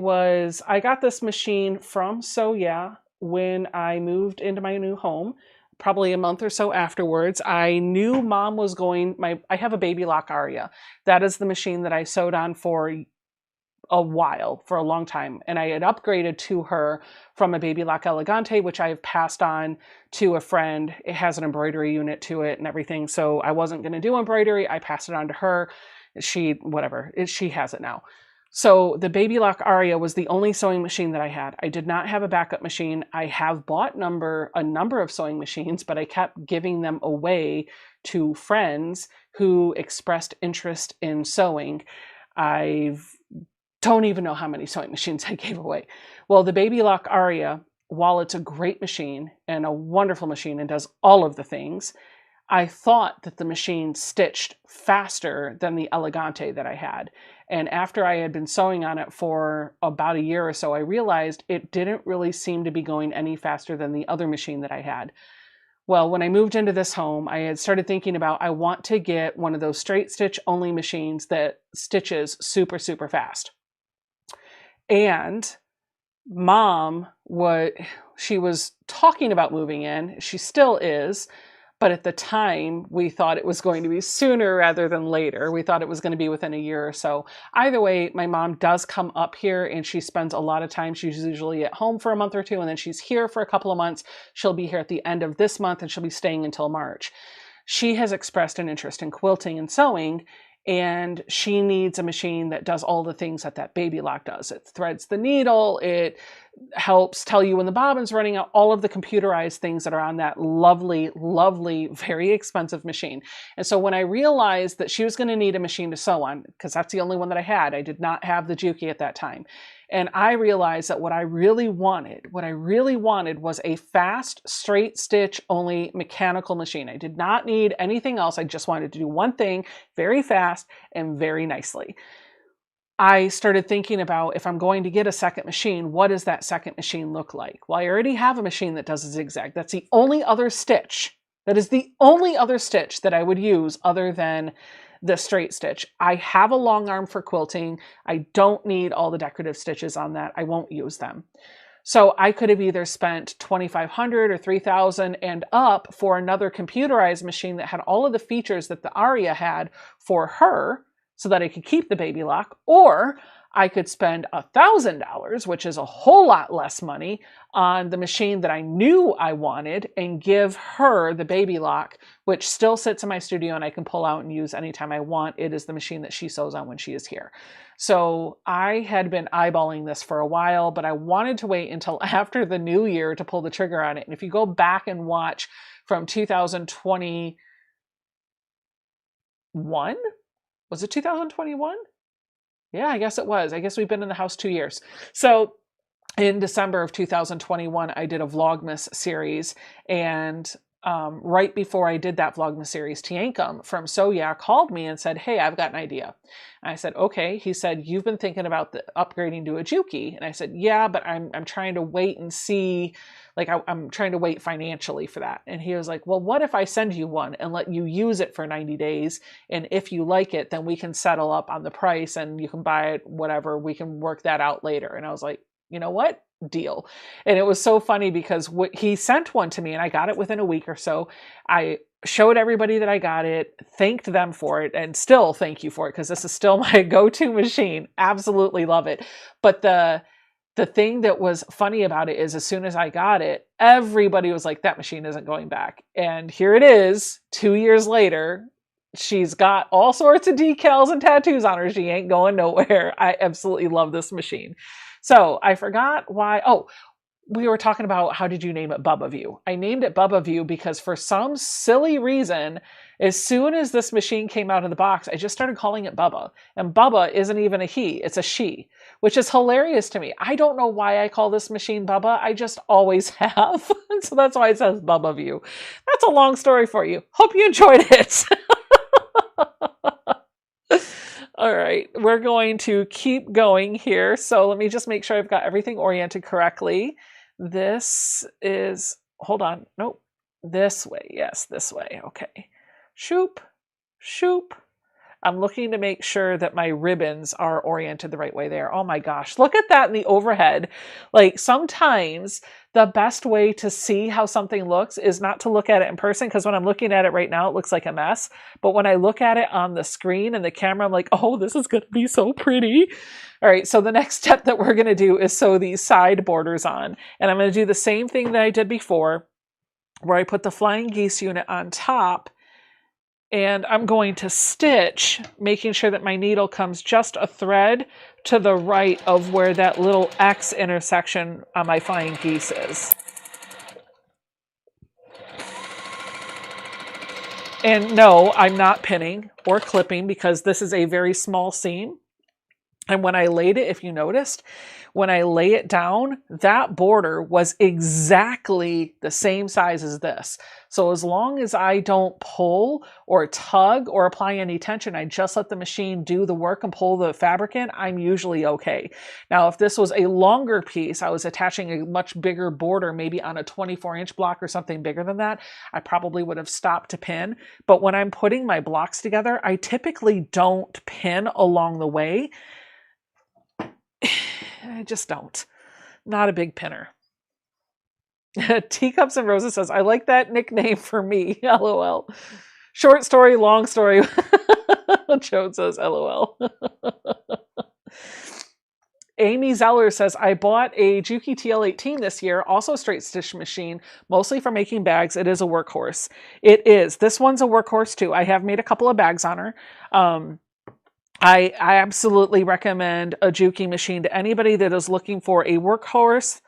Speaker 1: got this machine from So Yeah when I moved into my new home. Probably a month or so afterwards, I knew Mom was going, I have a Baby Lock Aria. That is the machine that I sewed on for a while, for a long time. And I had upgraded to her from a Baby Lock Elegante, which I have passed on to a friend. It has an embroidery unit to it and everything. So I wasn't going to do embroidery. I passed it on to her. She has it now. So the Baby Lock Aria was the only sewing machine that I had. I did not have a backup machine. I have bought a number of sewing machines, but I kept giving them away to friends who expressed interest in sewing. I don't even know how many sewing machines I gave away. Well, the Baby Lock Aria, while it's a great machine and a wonderful machine and does all of the things, I thought that the machine stitched faster than the Elegante that I had. And after I had been sewing on it for about a year or so, I realized it didn't really seem to be going any faster than the other machine that I had. Well, when I moved into this home, I had started thinking about, I want to get one of those straight stitch only machines that stitches super, super fast. And Mom, she was talking about moving in. She still is. But at the time, we thought it was going to be sooner rather than later. We thought it was going to be within a year or so. Either way, my mom does come up here and she spends a lot of time. She's usually at home for a month or 2, and then she's here for a couple of months. She'll be here at the end of this month and she'll be staying until March. She has expressed an interest in quilting and sewing, and she needs a machine that does all the things that Baby Lock does. It threads the needle, it helps tell you when the bobbin's running out, all of the computerized things that are on that lovely, lovely, very expensive machine. And so when I realized that she was going to need a machine to sew on, because that's the only one that I had, I did not have the Juki at that time. And I realized that what I really wanted was a fast, straight stitch only mechanical machine. I did not need anything else. I just wanted to do one thing very fast and very nicely. I started thinking about, if I'm going to get a second machine, what does that second machine look like? Well, I already have a machine that does a zigzag. That's the only other stitch. That is the only other stitch that I would use other than the straight stitch. I have a long arm for quilting. I don't need all the decorative stitches on that. I won't use them. So I could have either spent $2,500 or $3,000 and up for another computerized machine that had all of the features that the Aria had for her, so that I could keep the Baby Lock, or I could spend $1,000, which is a whole lot less money, on the machine that I knew I wanted and give her the baby lock, which still sits in my studio and I can pull out and use anytime I want. It is the machine that she sews on when she is here. So I had been eyeballing this for a while, but I wanted to wait until after the new year to pull the trigger on it. And if you go back and watch from 2021, was it 2021? Yeah, I guess it was. I guess we've been in the house 2 years. So in December of 2021, I did a Vlogmas series, and right before I did that Vlogmas series, Tiankum from So Yeah called me and said, "Hey, I've got an idea." And I said, "Okay." He said, "You've been thinking about upgrading to a Juki." And I said, "Yeah, but I'm trying to wait and see, like I'm trying to wait financially for that." And he was like, "Well, what if I send you one and let you use it for 90 days? And if you like it, then we can settle up on the price and you can buy it, whatever, we can work that out later." And I was like, "You know what? Deal." And it was so funny because he sent one to me and I got it within a week or so. I showed everybody that I got it, thanked them for it, and still thank you for it because this is still my go-to machine. Absolutely love it. But the thing that was funny about it is as soon as I got it, everybody was like, "That machine isn't going back." And here it is, 2 years later. She's got all sorts of decals and tattoos on her. She ain't going nowhere. I absolutely love this machine. So I forgot why. Oh, we were talking about how did you name it Bubba View. I named it Bubba View because for some silly reason, as soon as this machine came out of the box, I just started calling it Bubba. And Bubba isn't even a he, it's a she, which is hilarious to me. I don't know why I call this machine Bubba. I just always have. So that's why it says Bubba View. That's a long story for you. Hope you enjoyed it. All right, we're going to keep going here. So let me just make sure I've got everything oriented correctly. This is, hold on, nope, this way. Yes, this way. Okay. Shoop, shoop. I'm looking to make sure that my ribbons are oriented the right way there. Oh my gosh, look at that in the overhead. Like sometimes the best way to see how something looks is not to look at it in person, because when I'm looking at it right now, it looks like a mess. But when I look at it on the screen and the camera, I'm like, oh, this is going to be so pretty. All right, so the next step that we're going to do is sew these side borders on. And I'm going to do the same thing that I did before, where I put the flying geese unit on top. And I'm going to stitch, making sure that my needle comes just a thread to the right of where that little X intersection on my flying geese is. And no, I'm not pinning or clipping because this is a very small seam. And when I laid it, if you noticed, when I lay it down, that border was exactly the same size as this. So as long as I don't pull or tug or apply any tension, I just let the machine do the work and pull the fabric in, I'm usually okay. Now, if this was a longer piece, I was attaching a much bigger border, maybe on a 24-inch block or something bigger than that, I probably would have stopped to pin. But when I'm putting my blocks together, I typically don't pin along the way. I just don't. Not a big pinner. Teacups and Roses says, I like that nickname for me. LOL. Short story, long story. Joan says, LOL. Amy Zeller says, I bought a Juki TL18 this year, also straight stitch machine, mostly for making bags. It is a workhorse. It is. This one's a workhorse too. I have made a couple of bags on her. I absolutely recommend a Juki machine to anybody that is looking for a workhorse.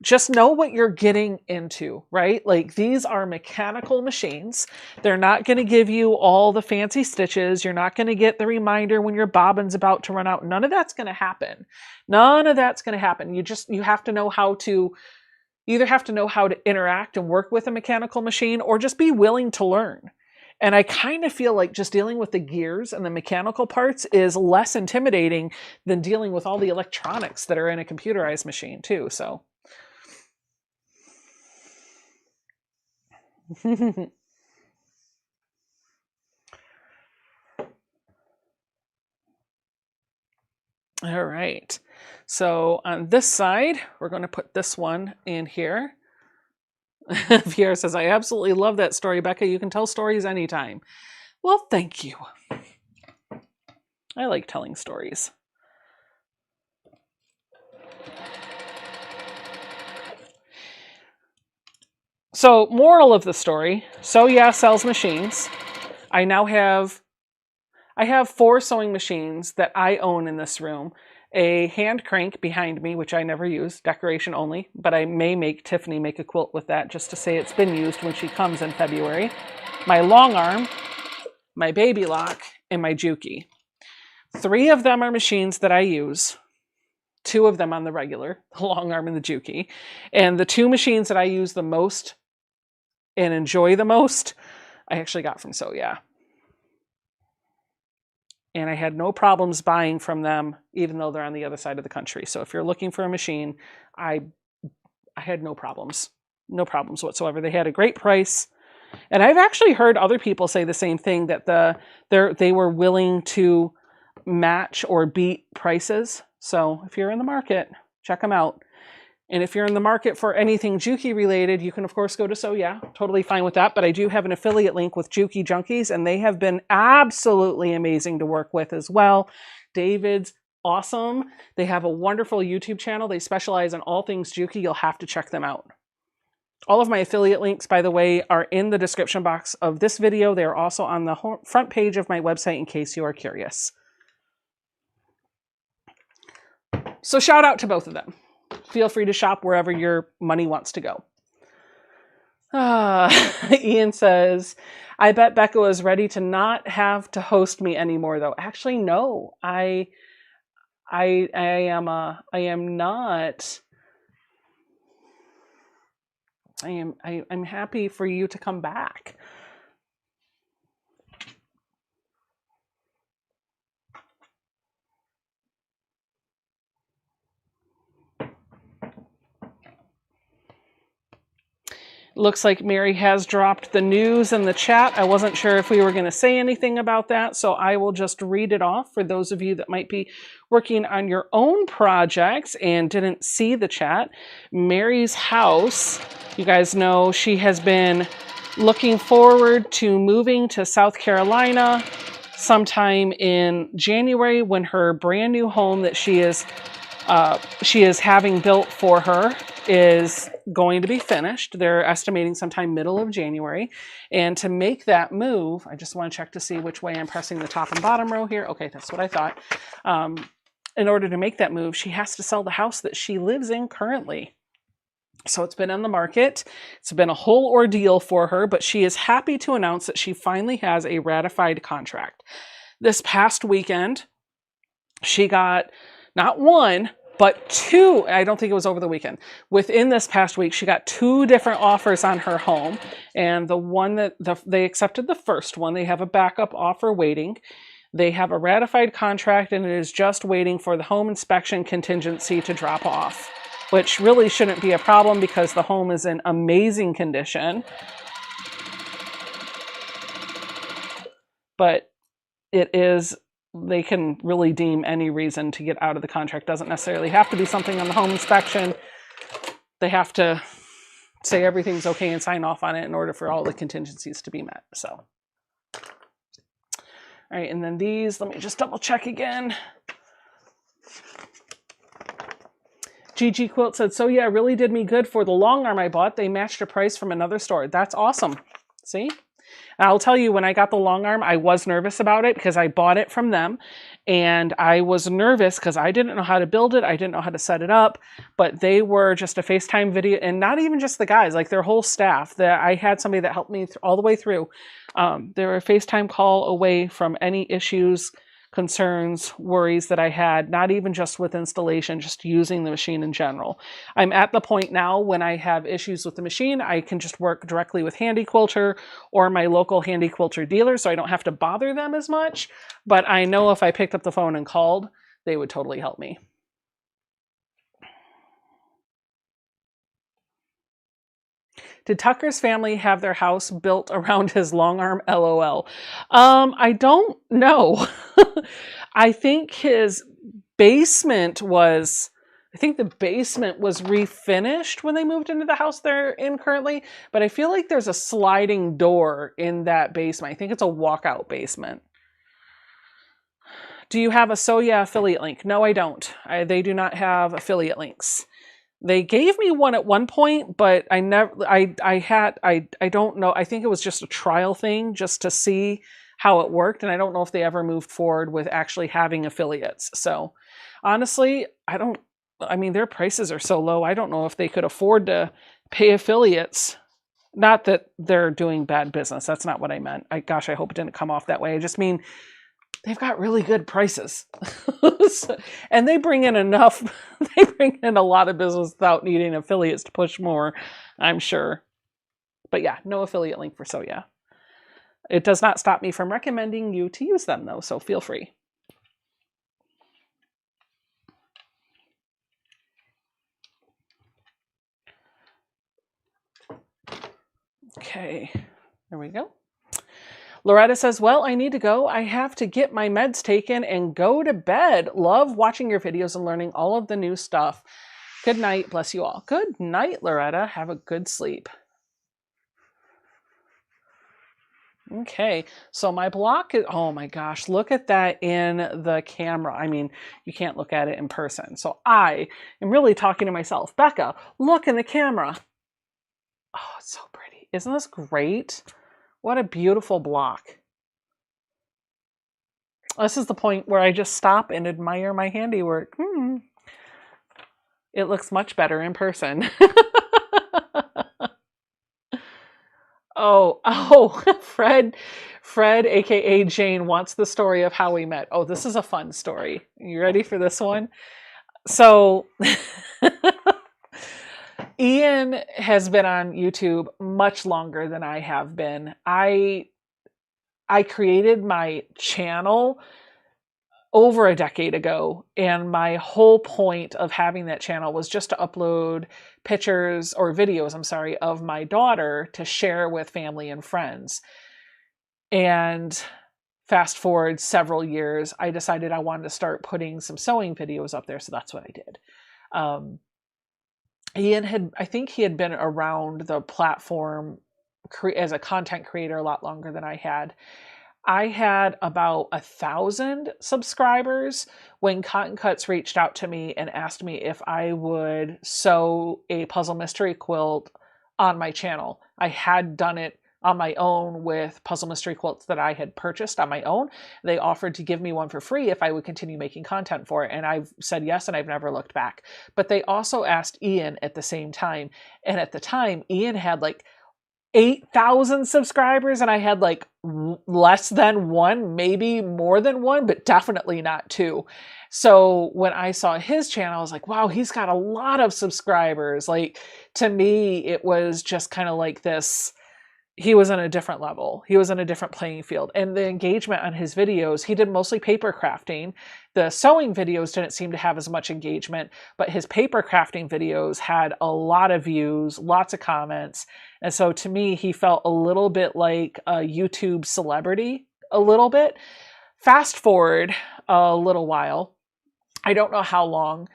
Speaker 1: Just know what you're getting into, right? Like these are mechanical machines. They're not going to give you all the fancy stitches. You're not going to get the reminder when your bobbin's about to run out. None of that's going to happen. None of that's going to happen. You have to know how to, either have to know how to interact and work with a mechanical machine or just be willing to learn. And I kind of feel like just dealing with the gears and the mechanical parts is less intimidating than dealing with all the electronics that are in a computerized machine too. So. All right. So on this side, we're going to put this one in here. Pierre says, I absolutely love that story, Becca. You can tell stories anytime. Well, thank you. I like telling stories. So moral of the story, Sew Yeah sells machines. I have 4 sewing machines that I own in this room. A hand crank behind me, which I never use, decoration only, but I may make Tiffany make a quilt with that just to say it's been used when she comes in February. My long arm, my baby lock, and my Juki. 3 of them are machines that I use. 2 of them on the regular, the long arm and the Juki. And the 2 machines that I use the most and enjoy the most, I actually got from Sew Yeah. And I had no problems buying from them, even though they're on the other side of the country. So if you're looking for a machine, I had no problems whatsoever. They had a great price. And I've actually heard other people say the same thing, that they were willing to match or beat prices. So if you're in the market, check them out. And if you're in the market for anything Juki related, you can of course go to Sew Yeah, totally fine with that. But I do have an affiliate link with Juki Junkies, and they have been absolutely amazing to work with as well. David's awesome. They have a wonderful YouTube channel. They specialize in all things Juki. You'll have to check them out. All of my affiliate links, by the way, are in the description box of this video. They are also on the front page of my website in case you are curious. So shout out to both of them. Feel free to shop wherever your money wants to go. Ian says, I bet Becca was ready to not have to host me anymore, though. Actually, no. I am not. I'm happy for you to come back. Looks like Mary has dropped the news in the chat. I wasn't sure if we were going to say anything about that, so I will just read it off for those of you that might be working on your own projects and didn't see the chat. Mary's house, you guys know she has been looking forward to moving to South Carolina sometime in January, when her brand new home that she is having built for her is going to be finished. They're estimating sometime middle of January. And to make that move, I just want to check to see which way I'm pressing the top and bottom row here. Okay, that's what I thought. In order to make that move, she has to sell the house that she lives in currently. So it's been on the market. It's been a whole ordeal for her, but she is happy to announce that she finally has a ratified contract. This past weekend, she got not 1, but 2, I don't think it was over the weekend. Within this past week, she got 2 different offers on her home. And the one that they accepted the first one, they have a backup offer waiting. They have a ratified contract, and it is just waiting for the home inspection contingency to drop off, which really shouldn't be a problem because the home is in amazing condition. But it is, they can really deem any reason to get out of the contract. Doesn't necessarily have to be something on the home inspection. They have to say everything's okay and sign off on it in order for all the contingencies to be met. So, all right, and then these, let me just double check again. GG Quilt said, so yeah, it really did me good for the long arm I bought. They matched a price from another store. That's awesome. See? And I'll tell you, when I got the long arm, I was nervous about it because I bought it from them. And I was nervous because I didn't know how to build it. I didn't know how to set it up. But they were just a FaceTime video, and not even just the guys, like their whole staff. I had somebody that helped me all the way through. They were a FaceTime call away from any issues, concerns, worries that I had, not even just with installation, just using the machine in general. I'm at the point now when I have issues with the machine, I can just work directly with Handy Quilter or my local Handy Quilter dealer, so I don't have to bother them as much. But I know if I picked up the phone and called, they would totally help me. Did Tucker's family have their house built around his long arm? LOL. I don't know. I think his basement was, I think the basement was refinished when they moved into the house they're in currently, but I feel like there's a sliding door in that basement. I think it's a walkout basement. Do you have a Sew Yeah affiliate link? No, I don't. They do not have affiliate links. They gave me one at one point, but I never, I don't know. I think it was just a trial thing just to see how it worked. And I don't know if they ever moved forward with actually having affiliates. So honestly, I mean, their prices are so low. I don't know if they could afford to pay affiliates. Not that they're doing bad business. That's not what I meant. Gosh, I hope it didn't come off that way. I just mean, they've got really good prices. And they bring in enough, they bring in a lot of business without needing affiliates to push more, I'm sure. But yeah, no affiliate link for So Yeah. It does not stop me from recommending you to use them though, so feel free. Okay, there we go. Loretta says, well, I need to go. I have to get my meds taken and go to bed. Love watching your videos and learning all of the new stuff. Good night. Bless you all. Good night, Loretta. Have a good sleep. Okay, so my block is, oh my gosh, look at that in the camera. I mean, you can't look at it in person. So I am really talking to myself. Becca, look in the camera. Oh, it's so pretty. Isn't this great? What a beautiful block. This is the point where I just stop and admire my handiwork. It looks much better in person. Oh, Fred, aka Jane, wants the story of how we met. Oh, this is a fun story. You ready for this one? So Ian has been on YouTube much longer than I have been. I created my channel over a decade ago, and my whole point of having that channel was just to upload pictures or videos, I'm sorry, of my daughter to share with family and friends. And fast forward several years, I decided I wanted to start putting some sewing videos up there, so that's what I did. I think he had been around the platform as a content creator a lot longer than I had. I had about 1,000 subscribers when Cotton Cuts reached out to me and asked me if I would sew a puzzle mystery quilt on my channel. I had done it on my own with puzzle mystery quilts that I had purchased on my own. They offered to give me one for free if I would continue making content for it. And I've said yes, and I've never looked back. But they also asked Ian at the same time. And at the time, Ian had like 8,000 subscribers and I had like less than one, maybe more than one, but definitely not two. So when I saw his channel, I was like, wow, he's got a lot of subscribers. Like, to me, it was just kind of like this. He was on a different level. He was in a different playing field. And the engagement on his videos, he did mostly paper crafting. The sewing videos didn't seem to have as much engagement, but his paper crafting videos had a lot of views, lots of comments. And so to me, he felt a little bit like a YouTube celebrity, a little bit. Fast forward a little while. I don't know how long.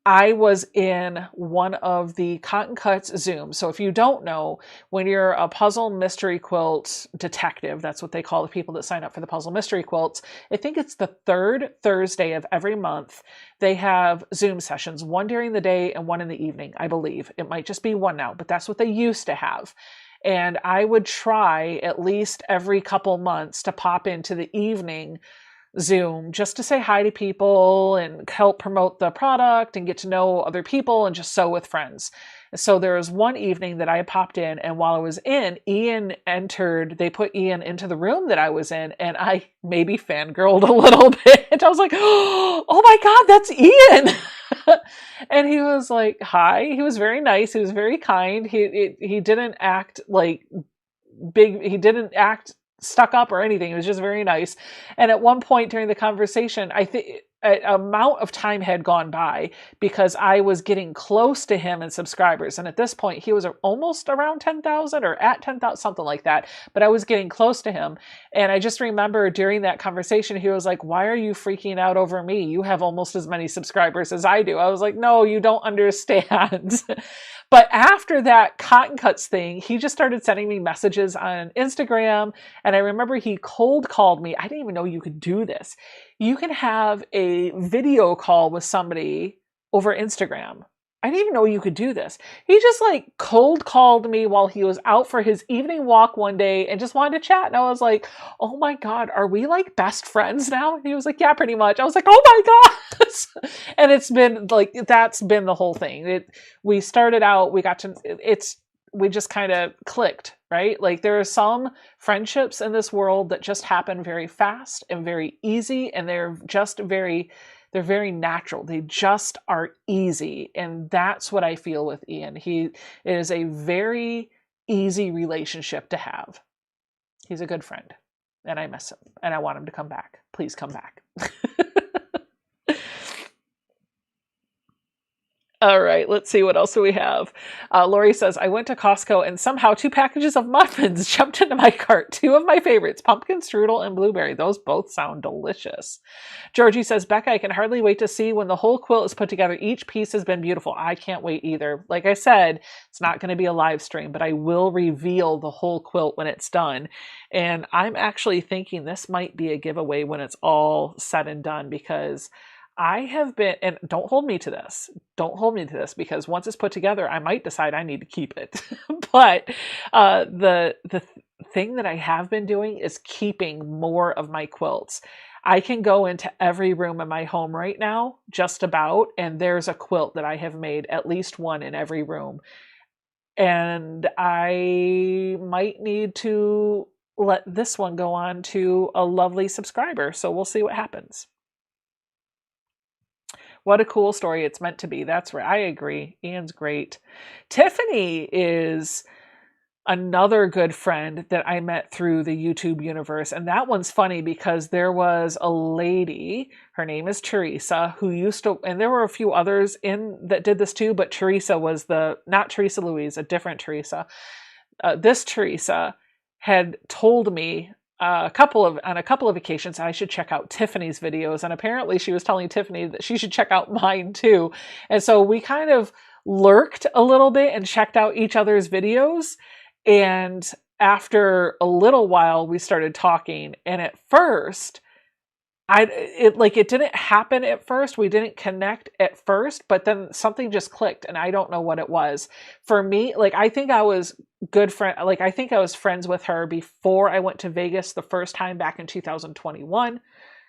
Speaker 1: I was in one of the Cotton Cuts Zooms. So if you don't know, when you're a puzzle mystery quilt detective, that's what they call the people that sign up for the puzzle mystery quilts. I think it's the third Thursday of every month. They have Zoom sessions, one during the day and one in the evening, I believe. It might just be one now, but that's what they used to have. And I would try at least every couple months to pop into the evening Zoom just to say hi to people and help promote the product and get to know other people and just sew with friends. So there was one evening that I popped in, and while I was in, Ian entered. They put Ian into the room that I was in, and I maybe fangirled a little bit. I was like, oh my God, that's Ian. And he was like, hi. He was very nice. He was very kind. He didn't act like big. He didn't act stuck up or anything. It was just very nice. And at one point during the conversation, I think an amount of time had gone by because I was getting close to him in subscribers. And at this point, he was almost around 10,000 or at 10,000, something like that. But I was getting close to him. And I just remember during that conversation, he was like, why are you freaking out over me? You have almost as many subscribers as I do. I was like, no, you don't understand. But after that Cotton Cuts thing, he just started sending me messages on Instagram. And I remember he cold called me. I didn't even know you could do this. You can have a video call with somebody over Instagram. I didn't even know you could do this. He just like cold called me while he was out for his evening walk one day and just wanted to chat. And I was like, oh my God, are we like best friends now? And he was like, yeah, pretty much. I was like, oh my God. And it's been like, that's been the whole thing. We started out, we just kind of clicked, right? Like there are some friendships in this world that just happen very fast and very easy. And they're very natural. They just are easy. And that's what I feel with Ian. It is a very easy relationship to have. He's a good friend and I miss him and I want him to come back. Please come back. All right, let's see what else do we have. Lori says, I went to Costco and somehow 2 packages of muffins jumped into my cart. 2 of my favorites, pumpkin strudel and blueberry. Those both sound delicious. Georgie says, Becca, I can hardly wait to see when the whole quilt is put together. Each piece has been beautiful. I can't wait either. Like I said, it's not going to be a live stream, but I will reveal the whole quilt when it's done. And I'm actually thinking this might be a giveaway when it's all said and done, because I have been, and don't hold me to this, because once it's put together, I might decide I need to keep it. But the thing that I have been doing is keeping more of my quilts. I can go into every room in my home right now, just about, and there's a quilt that I have made, at least one in every room. And I might need to let this one go on to a lovely subscriber. So we'll see what happens. What a cool story it's meant to be. That's right. I agree. Ian's great. Tiffany is another good friend that I met through the YouTube universe. And that one's funny because there was a lady, her name is Teresa, who used to, and there were a few others that did this too, but Teresa was not Teresa Louise, a different Teresa. This Teresa had told me on a couple of occasions I should check out Tiffany's videos, and apparently she was telling Tiffany that she should check out mine too. And so we kind of lurked a little bit and checked out each other's videos, and after a little while we started talking. And at first it didn't happen at first. We didn't connect at first, but then something just clicked and I don't know what it was. For me, like I think I was friends with her before I went to Vegas the first time back in 2021.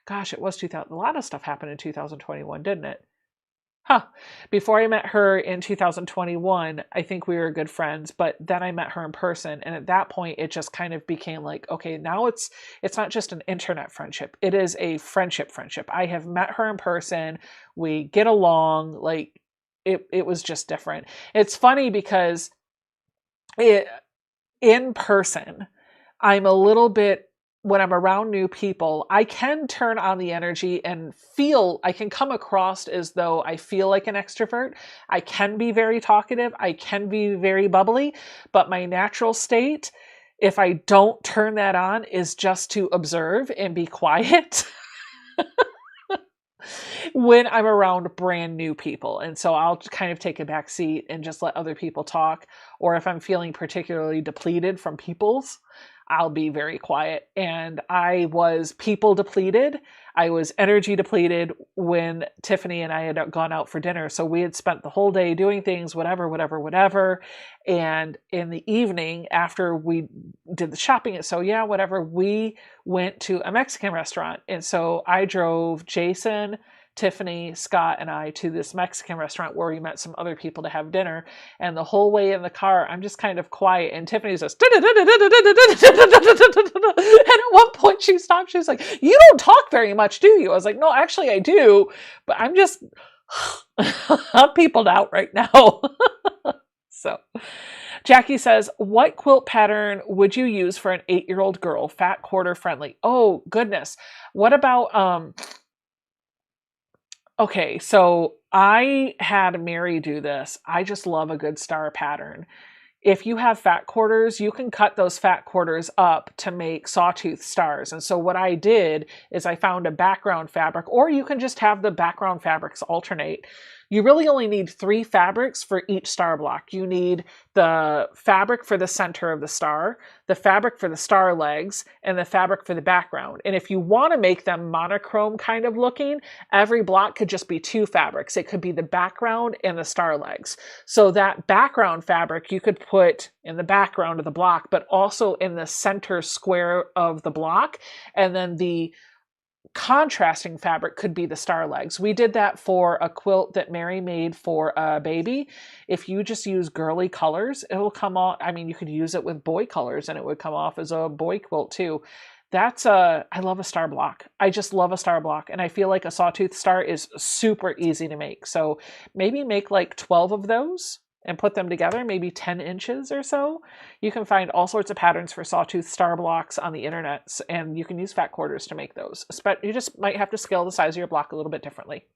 Speaker 1: Gosh, it was 2000. A lot of stuff happened in 2021, didn't it? Before I met her in 2021, I think we were good friends, but then I met her in person. And at that point, it just kind of became like, okay, now it's not just an internet friendship. It is a friendship. I have met her in person. We get along. Like it was just different. It's funny because in person, I'm a little bit, when I'm around new people, I can turn on the energy and I can come across as though I feel like an extrovert. I can be very talkative. I can be very bubbly, but my natural state, if I don't turn that on, is just to observe and be quiet when I'm around brand new people. And so I'll kind of take a back seat and just let other people talk. Or if I'm feeling particularly depleted from people's, I'll be very quiet. And I was people depleted. I was energy depleted when Tiffany and I had gone out for dinner. So we had spent the whole day doing things, whatever. And in the evening, after we did the shopping, we went to a Mexican restaurant. And so I drove Jason, Tiffany, Scott, and I to this Mexican restaurant where we met some other people to have dinner. And the whole way in the car, I'm just kind of quiet. And Tiffany's just, and at one point she stopped. She was like, you don't talk very much, do you? I was like, no, actually I do. But I'm just, I'm peopled out right now. So Jackie says, what quilt pattern would you use for an 8-year-old girl? Fat quarter friendly. Oh, goodness. What about, okay, so I had Mary do this. I just love a good star pattern. If you have fat quarters, you can cut those fat quarters up to make sawtooth stars. And so what I did is I found a background fabric, or you can just have the background fabrics alternate. You really only need 3 fabrics for each star block. You need the fabric for the center of the star, the fabric for the star legs, and the fabric for the background. And if you want to make them monochrome kind of looking, every block could just be 2 fabrics. It could be the background and the star legs. So that background fabric you could put in the background of the block, but also in the center square of the block. And then the contrasting fabric could be the star legs. We did that for a quilt that Mary made for a baby. If you just use girly colors, it will come off. I mean, you could use it with boy colors and it would come off as a boy quilt too. I love a star block. I just love a star block. And I feel like a sawtooth star is super easy to make. So maybe make like 12 of those and put them together, maybe 10 inches or so. You can find all sorts of patterns for sawtooth star blocks on the internet, and you can use fat quarters to make those. You just might have to scale the size of your block a little bit differently.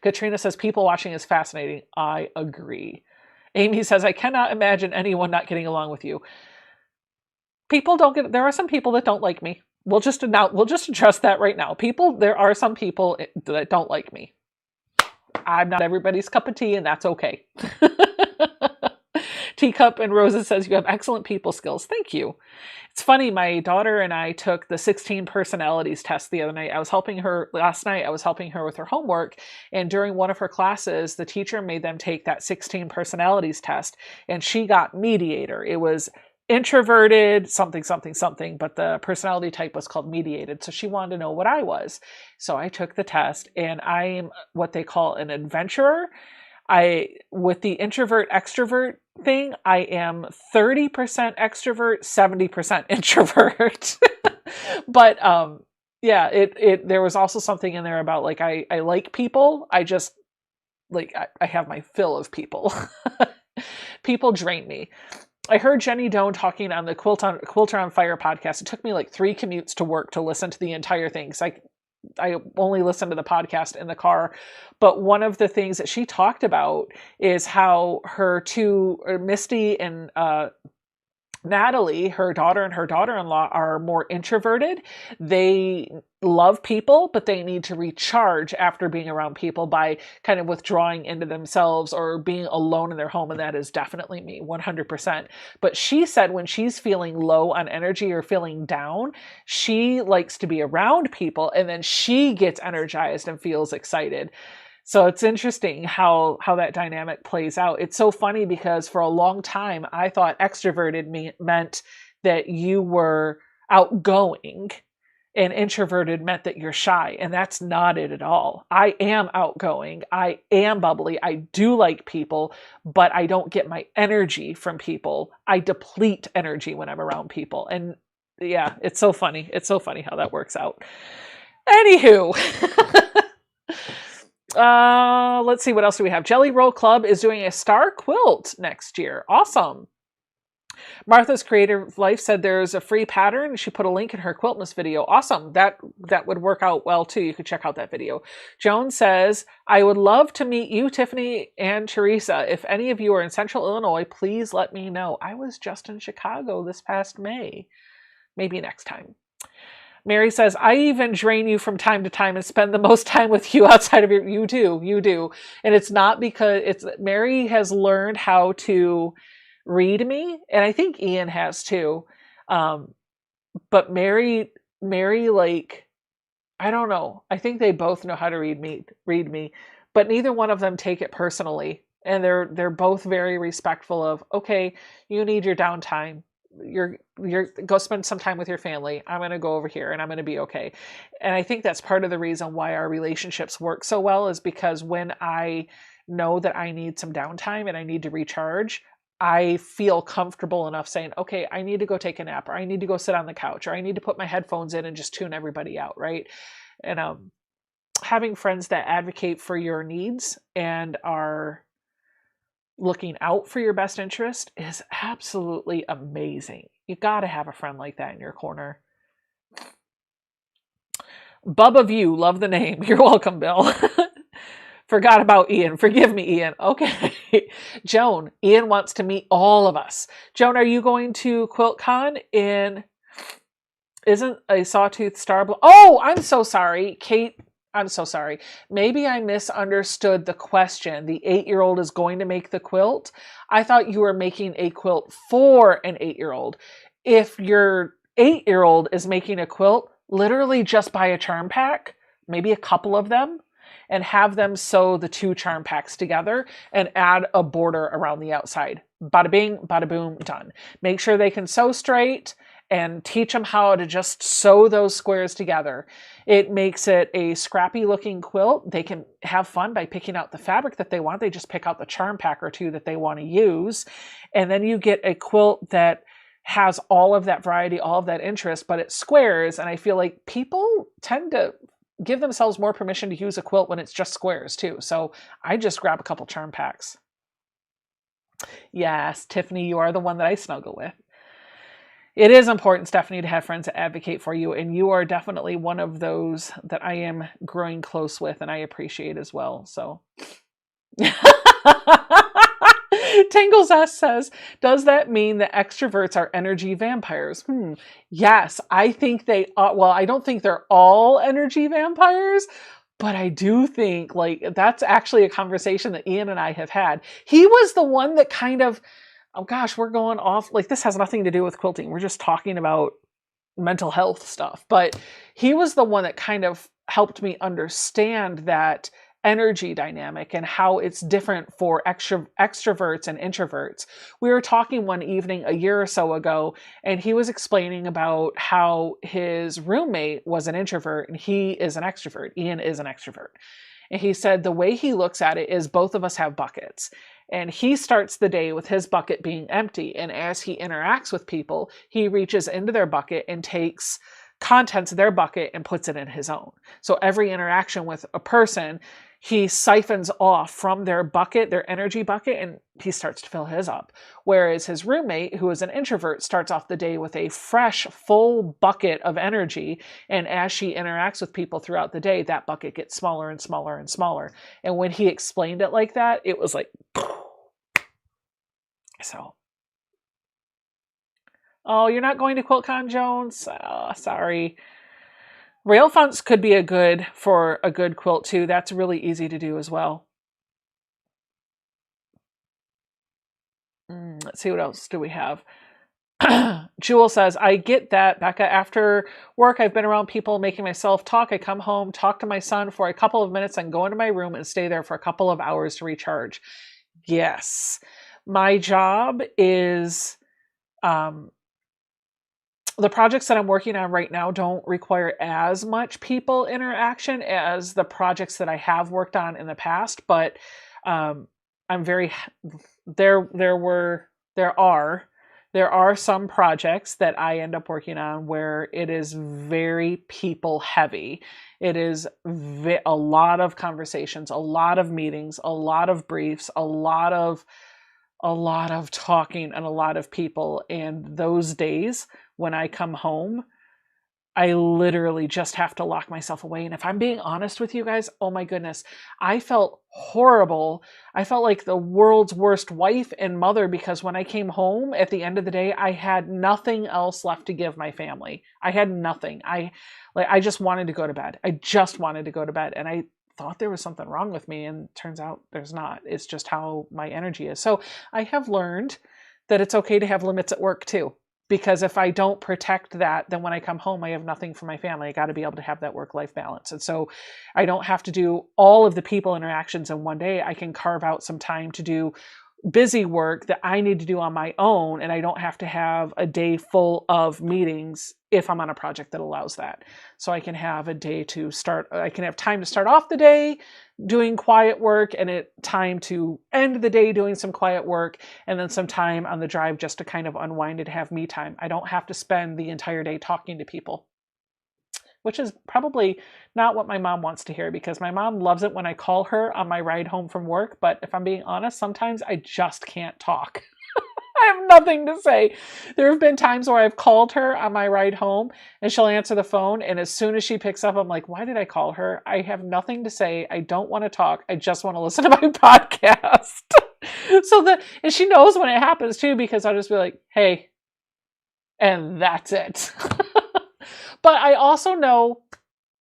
Speaker 1: Katrina says, people watching is fascinating. I agree. Amy says, I cannot imagine anyone not getting along with you. There are some people that don't like me. We'll just address that right now. There are some people that don't like me. I'm not everybody's cup of tea, and that's okay. Teacup and Rosa says, you have excellent people skills. Thank you. It's funny, my daughter and I took the 16 personalities test the other night. Last night I was helping her with her homework, and during one of her classes, the teacher made them take that 16 personalities test, and she got mediator. It was introverted, something, something, something, but the personality type was called mediated. So she wanted to know what I was. So I took the test, and I am what they call an adventurer. With the introvert extrovert thing, I am 30% extrovert, 70% introvert. But yeah, there was also something in there about like I like people. I just like I have my fill of people. People drain me. I heard Jenny Doan talking on the Quilter on Fire podcast. It took me like 3 commutes to work to listen to the entire thing. So I only listened to the podcast in the car. But one of the things that she talked about is how her two, Misty and Natalie, her daughter and her daughter-in-law, are more introverted. They love people, but they need to recharge after being around people by kind of withdrawing into themselves or being alone in their home. And that is definitely me, 100%. But she said when she's feeling low on energy or feeling down, she likes to be around people, and then she gets energized and feels excited. So it's interesting how that dynamic plays out. It's so funny because for a long time, I thought extroverted meant that you were outgoing, and introverted meant that you're shy. And that's not it at all. I am outgoing. I am bubbly. I do like people, but I don't get my energy from people. I deplete energy when I'm around people. And yeah, it's so funny. It's so funny how that works out. Anywho. Let's see, what else do we have? Jelly Roll Club is doing a star quilt next year. Awesome. Martha's Creative Life said there's a free pattern. She put a link in her Quiltmas video. Awesome. That would work out well too. You could check out that video. Joan says, I would love to meet you, Tiffany and Teresa. If any of you are in Central Illinois, please let me know. I was just in Chicago this past May. Maybe next time. Mary says, I even drain you from time to time and spend the most time with you outside of you do. And it's not because Mary has learned how to read me. And I think Ian has too. But Mary, like, I don't know. I think they both know how to read me, but neither one of them take it personally. And they're both very respectful of, okay, you need your downtime. You're go spend some time with your family. I'm going to go over here and I'm going to be okay. And I think that's part of the reason why our relationships work so well, is because when I know that I need some downtime and I need to recharge, I feel comfortable enough saying, okay, I need to go take a nap, or I need to go sit on the couch, or I need to put my headphones in and just tune everybody out. Right. And, having friends that advocate for your needs and are looking out for your best interest is absolutely amazing. You got to have a friend like that in your corner. Bubba View, love the name. You're welcome, Bill. Forgot about Ian. Forgive me, Ian. Okay. Joan, Ian wants to meet all of us. Joan, are you going to QuiltCon isn't a Sawtooth Star? Oh, I'm so sorry. Kate I'm so sorry. Maybe I misunderstood the question. The 8-year-old is going to make the quilt. I thought you were making a quilt for an 8-year-old. If your 8-year-old is making a quilt, literally just buy a charm pack, maybe a couple of them, and have them sew the 2 charm packs together and add a border around the outside. Bada bing, bada boom, done. Make sure they can sew straight and teach them how to just sew those squares together. It makes it a scrappy looking quilt. They can have fun by picking out the fabric that they want. They just pick out the charm pack or 2 that they want to use. And then you get a quilt that has all of that variety, all of that interest, but it's squares. And I feel like people tend to give themselves more permission to use a quilt when it's just squares too. So I just grab a couple charm packs. Yes, Tiffany, you are the one that I snuggle with. It is important, Stephanie, to have friends that advocate for you, and you are definitely one of those that I am growing close with, and I appreciate as well. So, Tangles S says, does that mean that extroverts are energy vampires? Yes, I think they are. Well, I don't think they're all energy vampires, but I do think like that's actually a conversation that Ian and I have had. He was the one that kind of, oh gosh, we're going off, like this has nothing to do with quilting. We're just talking about mental health stuff. But he was the one that kind of helped me understand that energy dynamic and how it's different for extroverts and introverts. We were talking one evening a year or so ago, and he was explaining about how his roommate was an introvert and he is an extrovert. Ian is an extrovert. And he said the way he looks at it is both of us have buckets. And he starts the day with his bucket being empty. And as he interacts with people, he reaches into their bucket and takes contents of their bucket and puts it in his own. So every interaction with a person, he siphons off from their bucket, their energy bucket, and he starts to fill his up. Whereas his roommate, who is an introvert, starts off the day with a fresh, full bucket of energy. And as she interacts with people throughout the day, that bucket gets smaller and smaller and smaller. And when he explained it like that, it was like, so. Oh, you're not going to QuiltCon, Jones? Oh, sorry. Rail fonts could be for a good quilt too. That's really easy to do as well. Let's see, what else do we have? Jewel says, I get that, Becca. After work, I've been around people making myself talk. I come home, talk to my son for a couple of minutes, and go into my room and stay there for a couple of hours to recharge. Yes. My job is... the projects that I'm working on right now don't require as much people interaction as the projects that I have worked on in the past, but I'm very, there are some projects that I end up working on where it is very people heavy. It is a lot of conversations, a lot of meetings, a lot of briefs, a lot of talking, and a lot of people. And those days when I come home, I literally just have to lock myself away. And if I'm being honest with you guys, oh my goodness, I felt horrible. I felt like the world's worst wife and mother, because when I came home at the end of the day, I had nothing else left to give my family. I had nothing. I just wanted to go to bed. I just wanted to go to bed. And I thought there was something wrong with me, and turns out there's not. It's just how my energy is. So I have learned that it's okay to have limits at work too. Because if I don't protect that, then when I come home, I have nothing for my family. I got to be able to have that work-life balance. And so I don't have to do all of the people interactions in one day. I can carve out some time to do busy work that I need to do on my own. And I don't have to have a day full of meetings if I'm on a project that allows that. So I can have a day to start, I can have time to start off the day doing quiet work, and time to end the day doing some quiet work, and then some time on the drive just to kind of unwind and have me time. I don't have to spend the entire day talking to people, which is probably not what my mom wants to hear, because my mom loves it when I call her on my ride home from work. But if I'm being honest, sometimes I just can't talk. I have nothing to say. There have been times where I've called her on my ride home and she'll answer the phone. And as soon as she picks up, I'm like, why did I call her? I have nothing to say. I don't want to talk. I just want to listen to my podcast. And she knows when it happens too, because I'll just be like, hey, and that's it. But I also know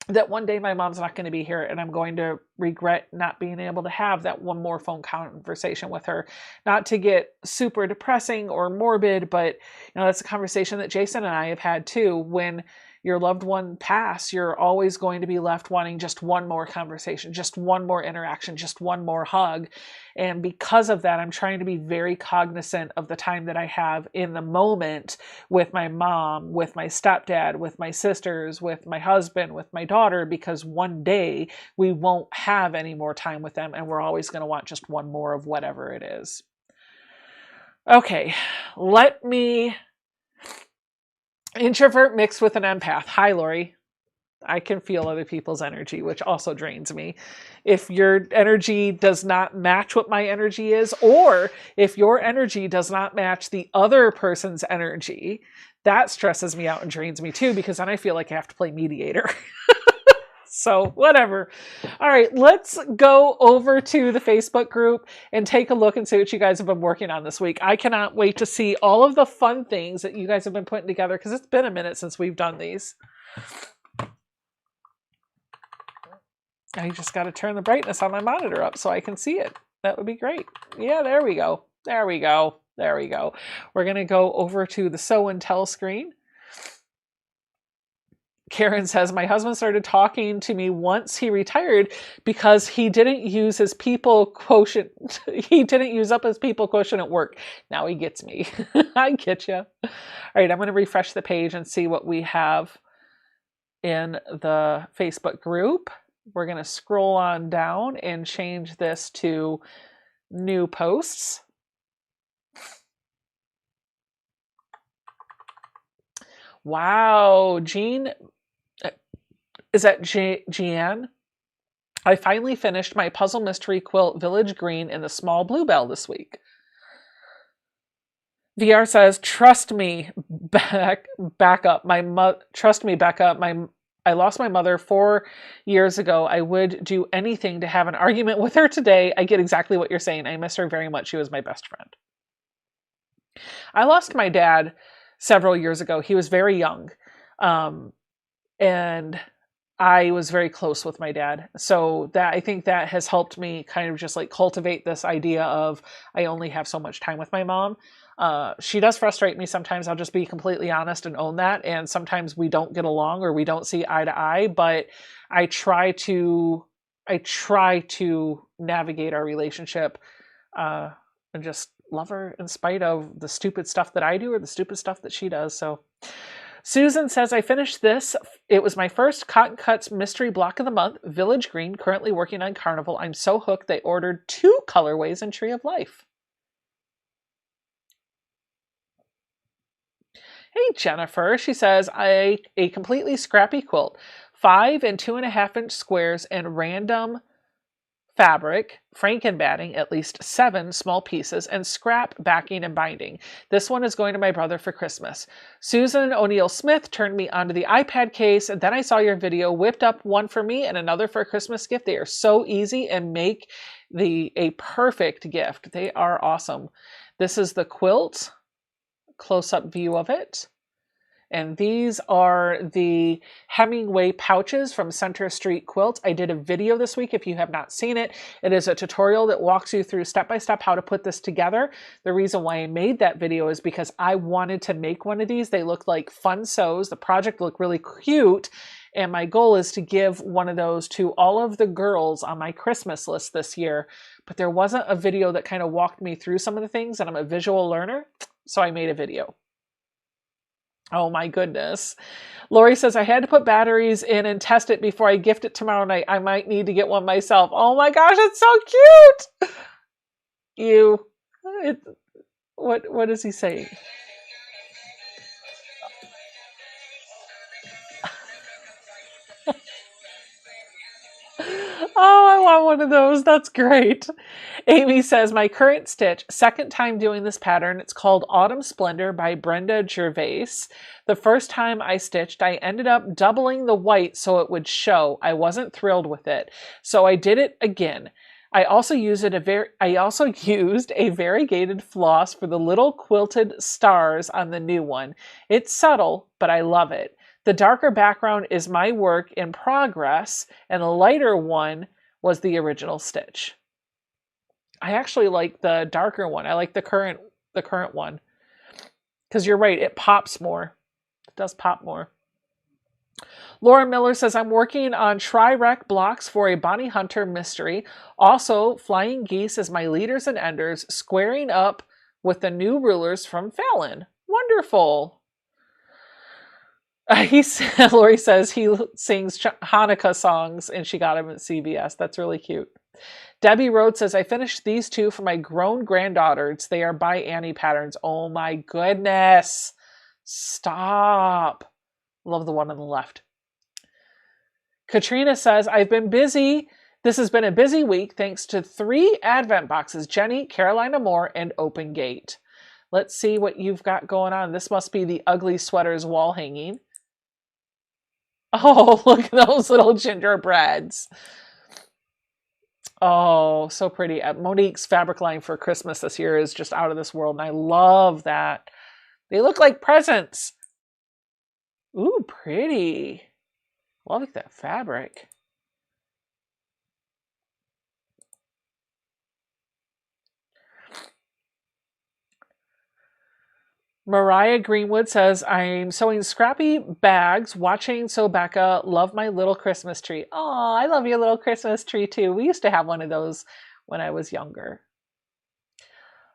Speaker 1: that one day my mom's not going to be here and I'm going to regret not being able to have that one more phone conversation with her. Not to get super depressing or morbid, but that's a conversation that Jason and I have had too. When your loved one pass, you're always going to be left wanting just one more conversation, just one more interaction, just one more hug. And because of that, I'm trying to be very cognizant of the time that I have in the moment with my mom, with my stepdad, with my sisters, with my husband, with my daughter, because one day we won't have any more time with them and we're always going to want just one more of whatever it is. Okay, let me... Introvert mixed with an empath. Hi, Lori. I can feel other people's energy, which also drains me. If your energy does not match what my energy is, or if your energy does not match the other person's energy, that stresses me out and drains me too, because then I feel like I have to play mediator. So whatever. All right, let's go over to the Facebook group and take a look and see what you guys have been working on this week. I cannot wait to see all of the fun things that you guys have been putting together, because it's been a minute since we've done these. I just got to turn the brightness on my monitor up so I can see it. That would be great. Yeah, there we go. There we go. There we go. We're going to go over to the Sew and Tell screen. Karen says, my husband started talking to me once he retired because he didn't use his people quotient. He didn't use up his people quotient at work. Now he gets me. I get you. All right, I'm going to refresh the page and see what we have in the Facebook group. We're going to scroll on down and change this to new posts. Wow, Jean... Is that Jeanne? I finally finished my puzzle mystery quilt Village Green in the small bluebell this week. VR says, trust me, Becca. Trust me, Becca. I lost my mother 4 years ago. I would do anything to have an argument with her today. I get exactly what you're saying. I miss her very much. She was my best friend. I lost my dad several years ago. He was very young. And I was very close with my dad. So I think that has helped me kind of just like cultivate this idea of I only have so much time with my mom. She does frustrate me sometimes. I'll just be completely honest and own that. And sometimes we don't get along or we don't see eye to eye, but I try to navigate our relationship, and just love her in spite of the stupid stuff that I do or the stupid stuff that she does. So Susan says, I finished this. It was my first Cotton Cuts mystery block of the month, Village Green, currently working on Carnival. I'm so hooked. They ordered 2 colorways in Tree of Life. Hey, Jennifer. She says, a completely scrappy quilt, 5 and 2.5 inch squares and random fabric, Franken batting, at least 7 small pieces, and scrap backing and binding. This one is going to my brother for Christmas. Susan O'Neill Smith turned me onto the iPad case, and then I saw your video, whipped up one for me and another for a Christmas gift. They are so easy and make a perfect gift. They are awesome. This is the quilt, close-up view of it. And these are the Hemingway pouches from Center Street Quilt. I did a video this week. If you have not seen it, it is a tutorial that walks you through step-by-step how to put this together. The reason why I made that video is because I wanted to make one of these. They look like fun sews. The project looked really cute. And my goal is to give one of those to all of the girls on my Christmas list this year. But there wasn't a video that kind of walked me through some of the things, and I'm a visual learner, so I made a video. Oh my goodness. Lori says, I had to put batteries in and test it before I gift it tomorrow night. I might need to get one myself. Oh my gosh, it's so cute. What is he saying? Oh, I want one of those. That's great. Amy says, my current stitch, second time doing this pattern. It's called Autumn Splendor by Brenda Gervais. The first time I stitched, I ended up doubling the white so it would show. I wasn't thrilled with it, so I did it again. I also used a variegated floss for the little quilted stars on the new one. It's subtle, but I love it. The darker background is my work in progress, and the lighter one was the original stitch. I actually like the darker one. I like the current one. Because you're right, it pops more. It does pop more. Laura Miller says, I'm working on tri-rec blocks for a Bonnie Hunter mystery. Also, flying geese as my leaders and enders, squaring up with the new rulers from Fallon. Wonderful. Lori says he sings Hanukkah songs and she got him at CVS. That's really cute. Debbie Rhodes says, I finished these two for my grown granddaughters. They are by Annie Patterns. Oh my goodness. Stop. Love the one on the left. Katrina says, I've been busy. This has been a busy week thanks to 3 Advent boxes, Jenny, Carolina Moore, and Open Gate. Let's see what you've got going on. This must be the ugly sweaters wall hanging. Oh, look at those little gingerbreads. Oh, so pretty. Monique's fabric line for Christmas this year is just out of this world, and I love that. They look like presents. Ooh, pretty. Love that fabric. Mariah Greenwood says, I'm sewing scrappy bags, watching So Becca, love my little Christmas tree. Oh, I love your little Christmas tree too. We used to have one of those when I was younger.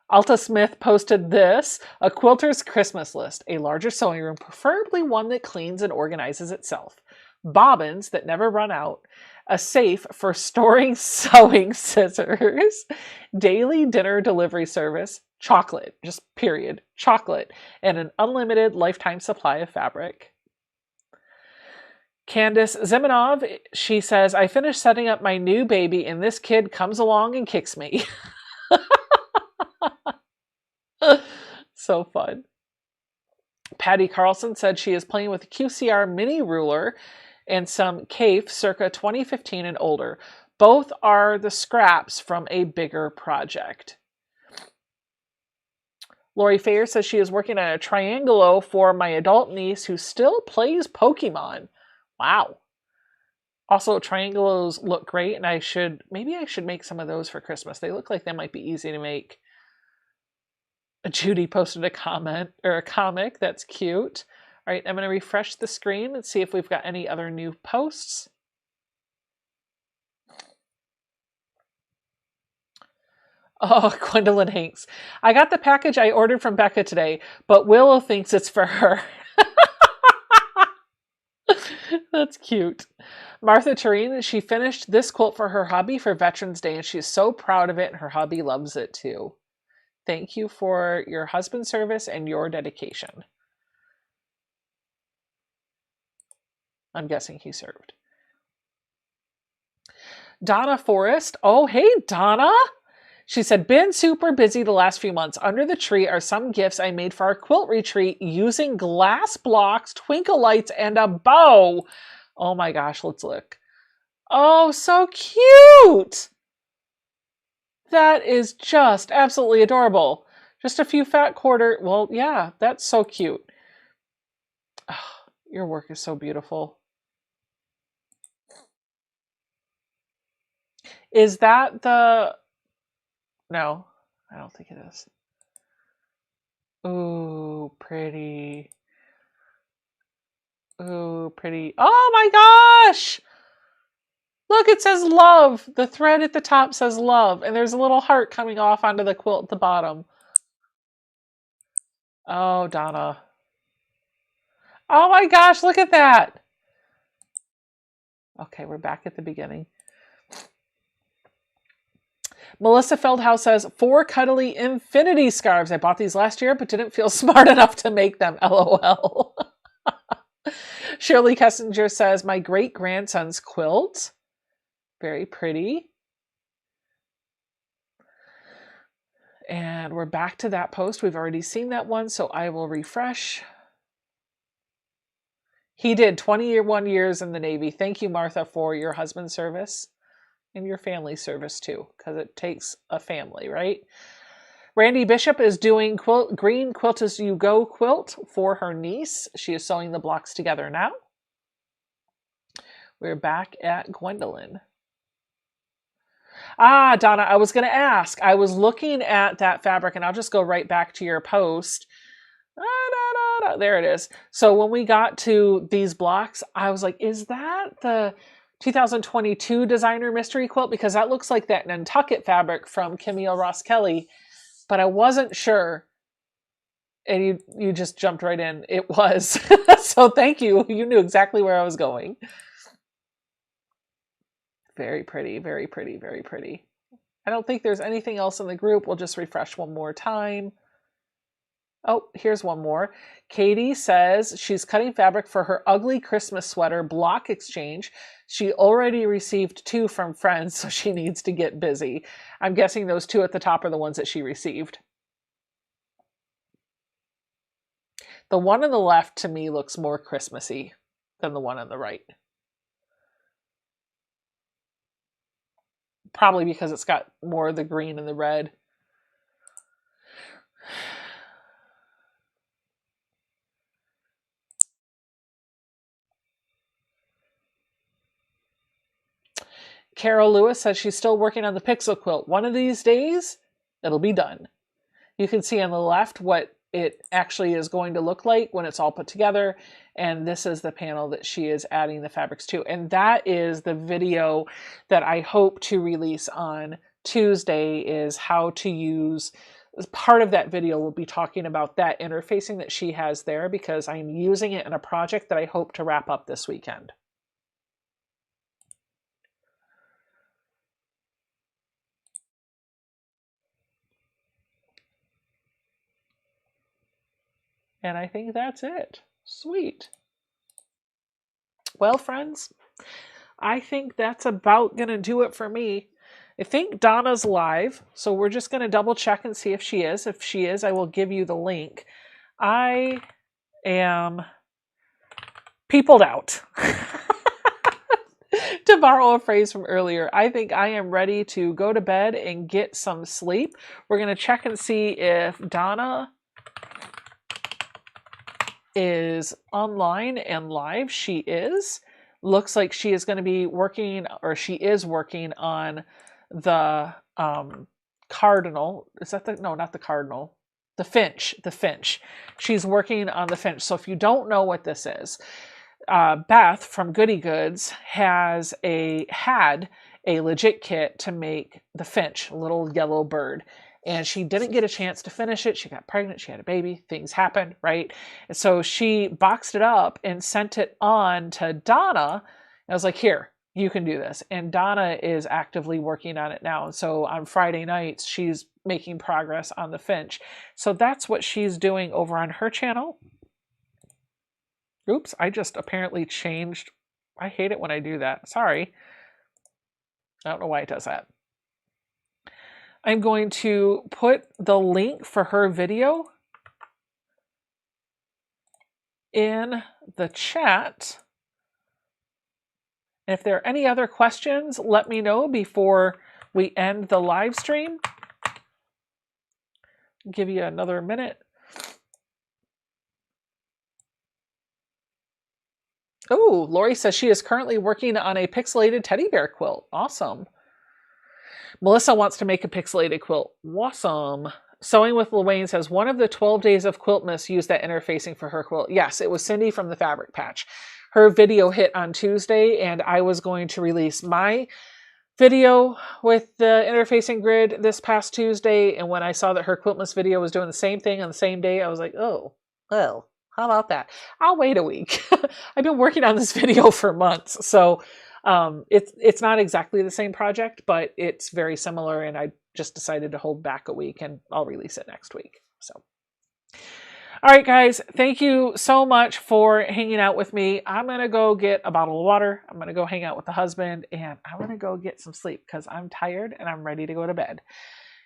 Speaker 1: Alta Smith posted this, a quilter's Christmas list, a larger sewing room, preferably one that cleans and organizes itself, bobbins that never run out, a safe for storing sewing scissors, daily dinner delivery service, chocolate, just period, chocolate, and an unlimited lifetime supply of fabric. Candace Zimanov, she says, I finished setting up my new baby and this kid comes along and kicks me. So fun. Patty Carlson said she is playing with a QCR mini ruler and some CAFE circa 2015 and older. Both are the scraps from a bigger project. Lori Fayer says she is working on a triangulo for my adult niece who still plays Pokemon. Wow. Also, triangulos look great, and maybe I should make some of those for Christmas. They look like they might be easy to make. Judy posted a comment or a comic. That's cute. All right, I'm going to refresh the screen and see if we've got any other new posts. Oh, Gwendolyn Hanks. I got the package I ordered from Becca today, but Willow thinks it's for her. That's cute. Martha Tureen, she finished this quilt for her hubby for Veterans Day, and she's so proud of it, and her hubby loves it too. Thank you for your husband's service and your dedication. I'm guessing he served. Donna Forrest. Oh, hey, Donna. She said, been super busy the last few months. Under the tree are some gifts I made for our quilt retreat using glass blocks, twinkle lights, and a bow. Oh my gosh, let's look. Oh, so cute. That is just absolutely adorable. Just a few fat quarter. Well, yeah, that's so cute. Oh, your work is so beautiful. Is that the... No, I don't think it is. Ooh, pretty. Ooh, pretty. Oh my gosh! Look, it says love. The thread at the top says love, and there's a little heart coming off onto the quilt at the bottom. Oh, Donna. Oh my gosh, look at that. Okay, we're back at the beginning. Melissa Feldhouse says, 4 cuddly infinity scarves. I bought these last year, but didn't feel smart enough to make them. LOL. Shirley Kessinger says, my great-grandson's quilt. Very pretty. And we're back to that post. We've already seen that one, so I will refresh. He did 21 years in the Navy. Thank you, Martha, for your husband's service and your family service too, because it takes a family, right? Randy Bishop is doing green quilt as you go quilt for her niece. She is sewing the blocks together now. We're back at Gwendolyn. Ah, Donna, I was going to ask. I was looking at that fabric, and I'll just go right back to your post. There it is. So when we got to these blocks, I was like, is that the 2022 Designer Mystery Quilt? Because that looks like that Nantucket fabric from Camille Ross Kelly, but I wasn't sure. And you just jumped right in. It was. So thank you. You knew exactly where I was going. Very pretty, very pretty, very pretty. I don't think there's anything else in the group. We'll just refresh one more time. Oh, here's one more. Katie says she's cutting fabric for her ugly Christmas sweater block exchange. She already received 2 from friends, so she needs to get busy. I'm guessing those 2 at the top are the ones that she received. The one on the left to me looks more Christmassy than the one on the right. Probably because it's got more of the green and the red. Carol Lewis says she's still working on the pixel quilt. One of these days, it'll be done. You can see on the left what it actually is going to look like when it's all put together. And this is the panel that she is adding the fabrics to. And that is the video that I hope to release on Tuesday, is how to use. Part of that video will be talking about that interfacing that she has there, because I'm using it in a project that I hope to wrap up this weekend. And I think that's it. Sweet. Well, friends, I think that's about going to do it for me. I think Donna's live, so we're just going to double check and see if she is. If she is, I will give you the link. I am peopled out. To borrow a phrase from earlier, I think I am ready to go to bed and get some sleep. We're going to check and see if Donna is online and live. She is. Looks like she is going to be working, or she is working on the cardinal. Is that the, no, not the cardinal. The finch. The finch. She's working on the finch. So if you don't know what this is, Beth from Goody Goods had a legit kit to make the finch, a little yellow bird. And she didn't get a chance to finish it. She got pregnant. She had a baby. Things happened, right? And so she boxed it up and sent it on to Donna. I was like, here, you can do this. And Donna is actively working on it now. And so on Friday nights, she's making progress on the finch. So that's what she's doing over on her channel. Oops, I just apparently changed. I hate it when I do that. Sorry. I don't know why it does that. I'm going to put the link for her video in the chat. And if there are any other questions, let me know before we end the live stream. Give you another minute. Oh, Lori says she is currently working on a pixelated teddy bear quilt. Awesome. Melissa wants to make a pixelated quilt. Awesome. Sewing with Luane says, one of the 12 days of Quiltmas used that interfacing for her quilt. Yes, it was Cindy from the Fabric Patch. Her video hit on Tuesday, and I was going to release my video with the interfacing grid this past Tuesday. And when I saw that her Quiltmas video was doing the same thing on the same day, I was like, oh, well, how about that? I'll wait a week. I've been working on this video for months. So it's not exactly the same project, but it's very similar. And I just decided to hold back a week, and I'll release it next week. So, all right, guys, thank you so much for hanging out with me. I'm going to go get a bottle of water. I'm going to go hang out with the husband, and I'm going to go get some sleep because I'm tired and I'm ready to go to bed.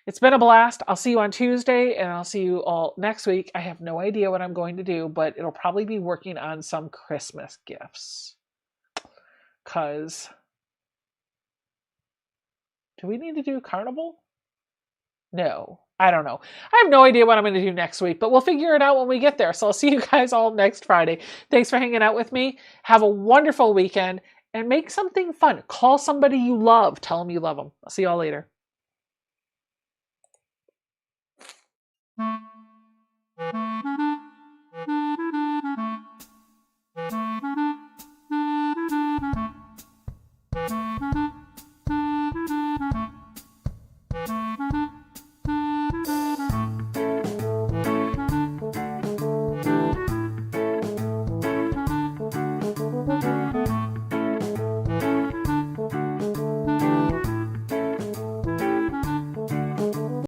Speaker 1: It's been a blast. I'll see you on Tuesday, and I'll see you all next week. I have no idea what I'm going to do, but it'll probably be working on some Christmas gifts. Because do we need to do Carnival? No. I don't know. I have no idea what I'm going to do next week, but we'll figure it out when we get there. So I'll see you guys all next Friday. Thanks for hanging out with me. Have a wonderful weekend and make something fun. Call somebody you love. Tell them you love them. I'll see you all later.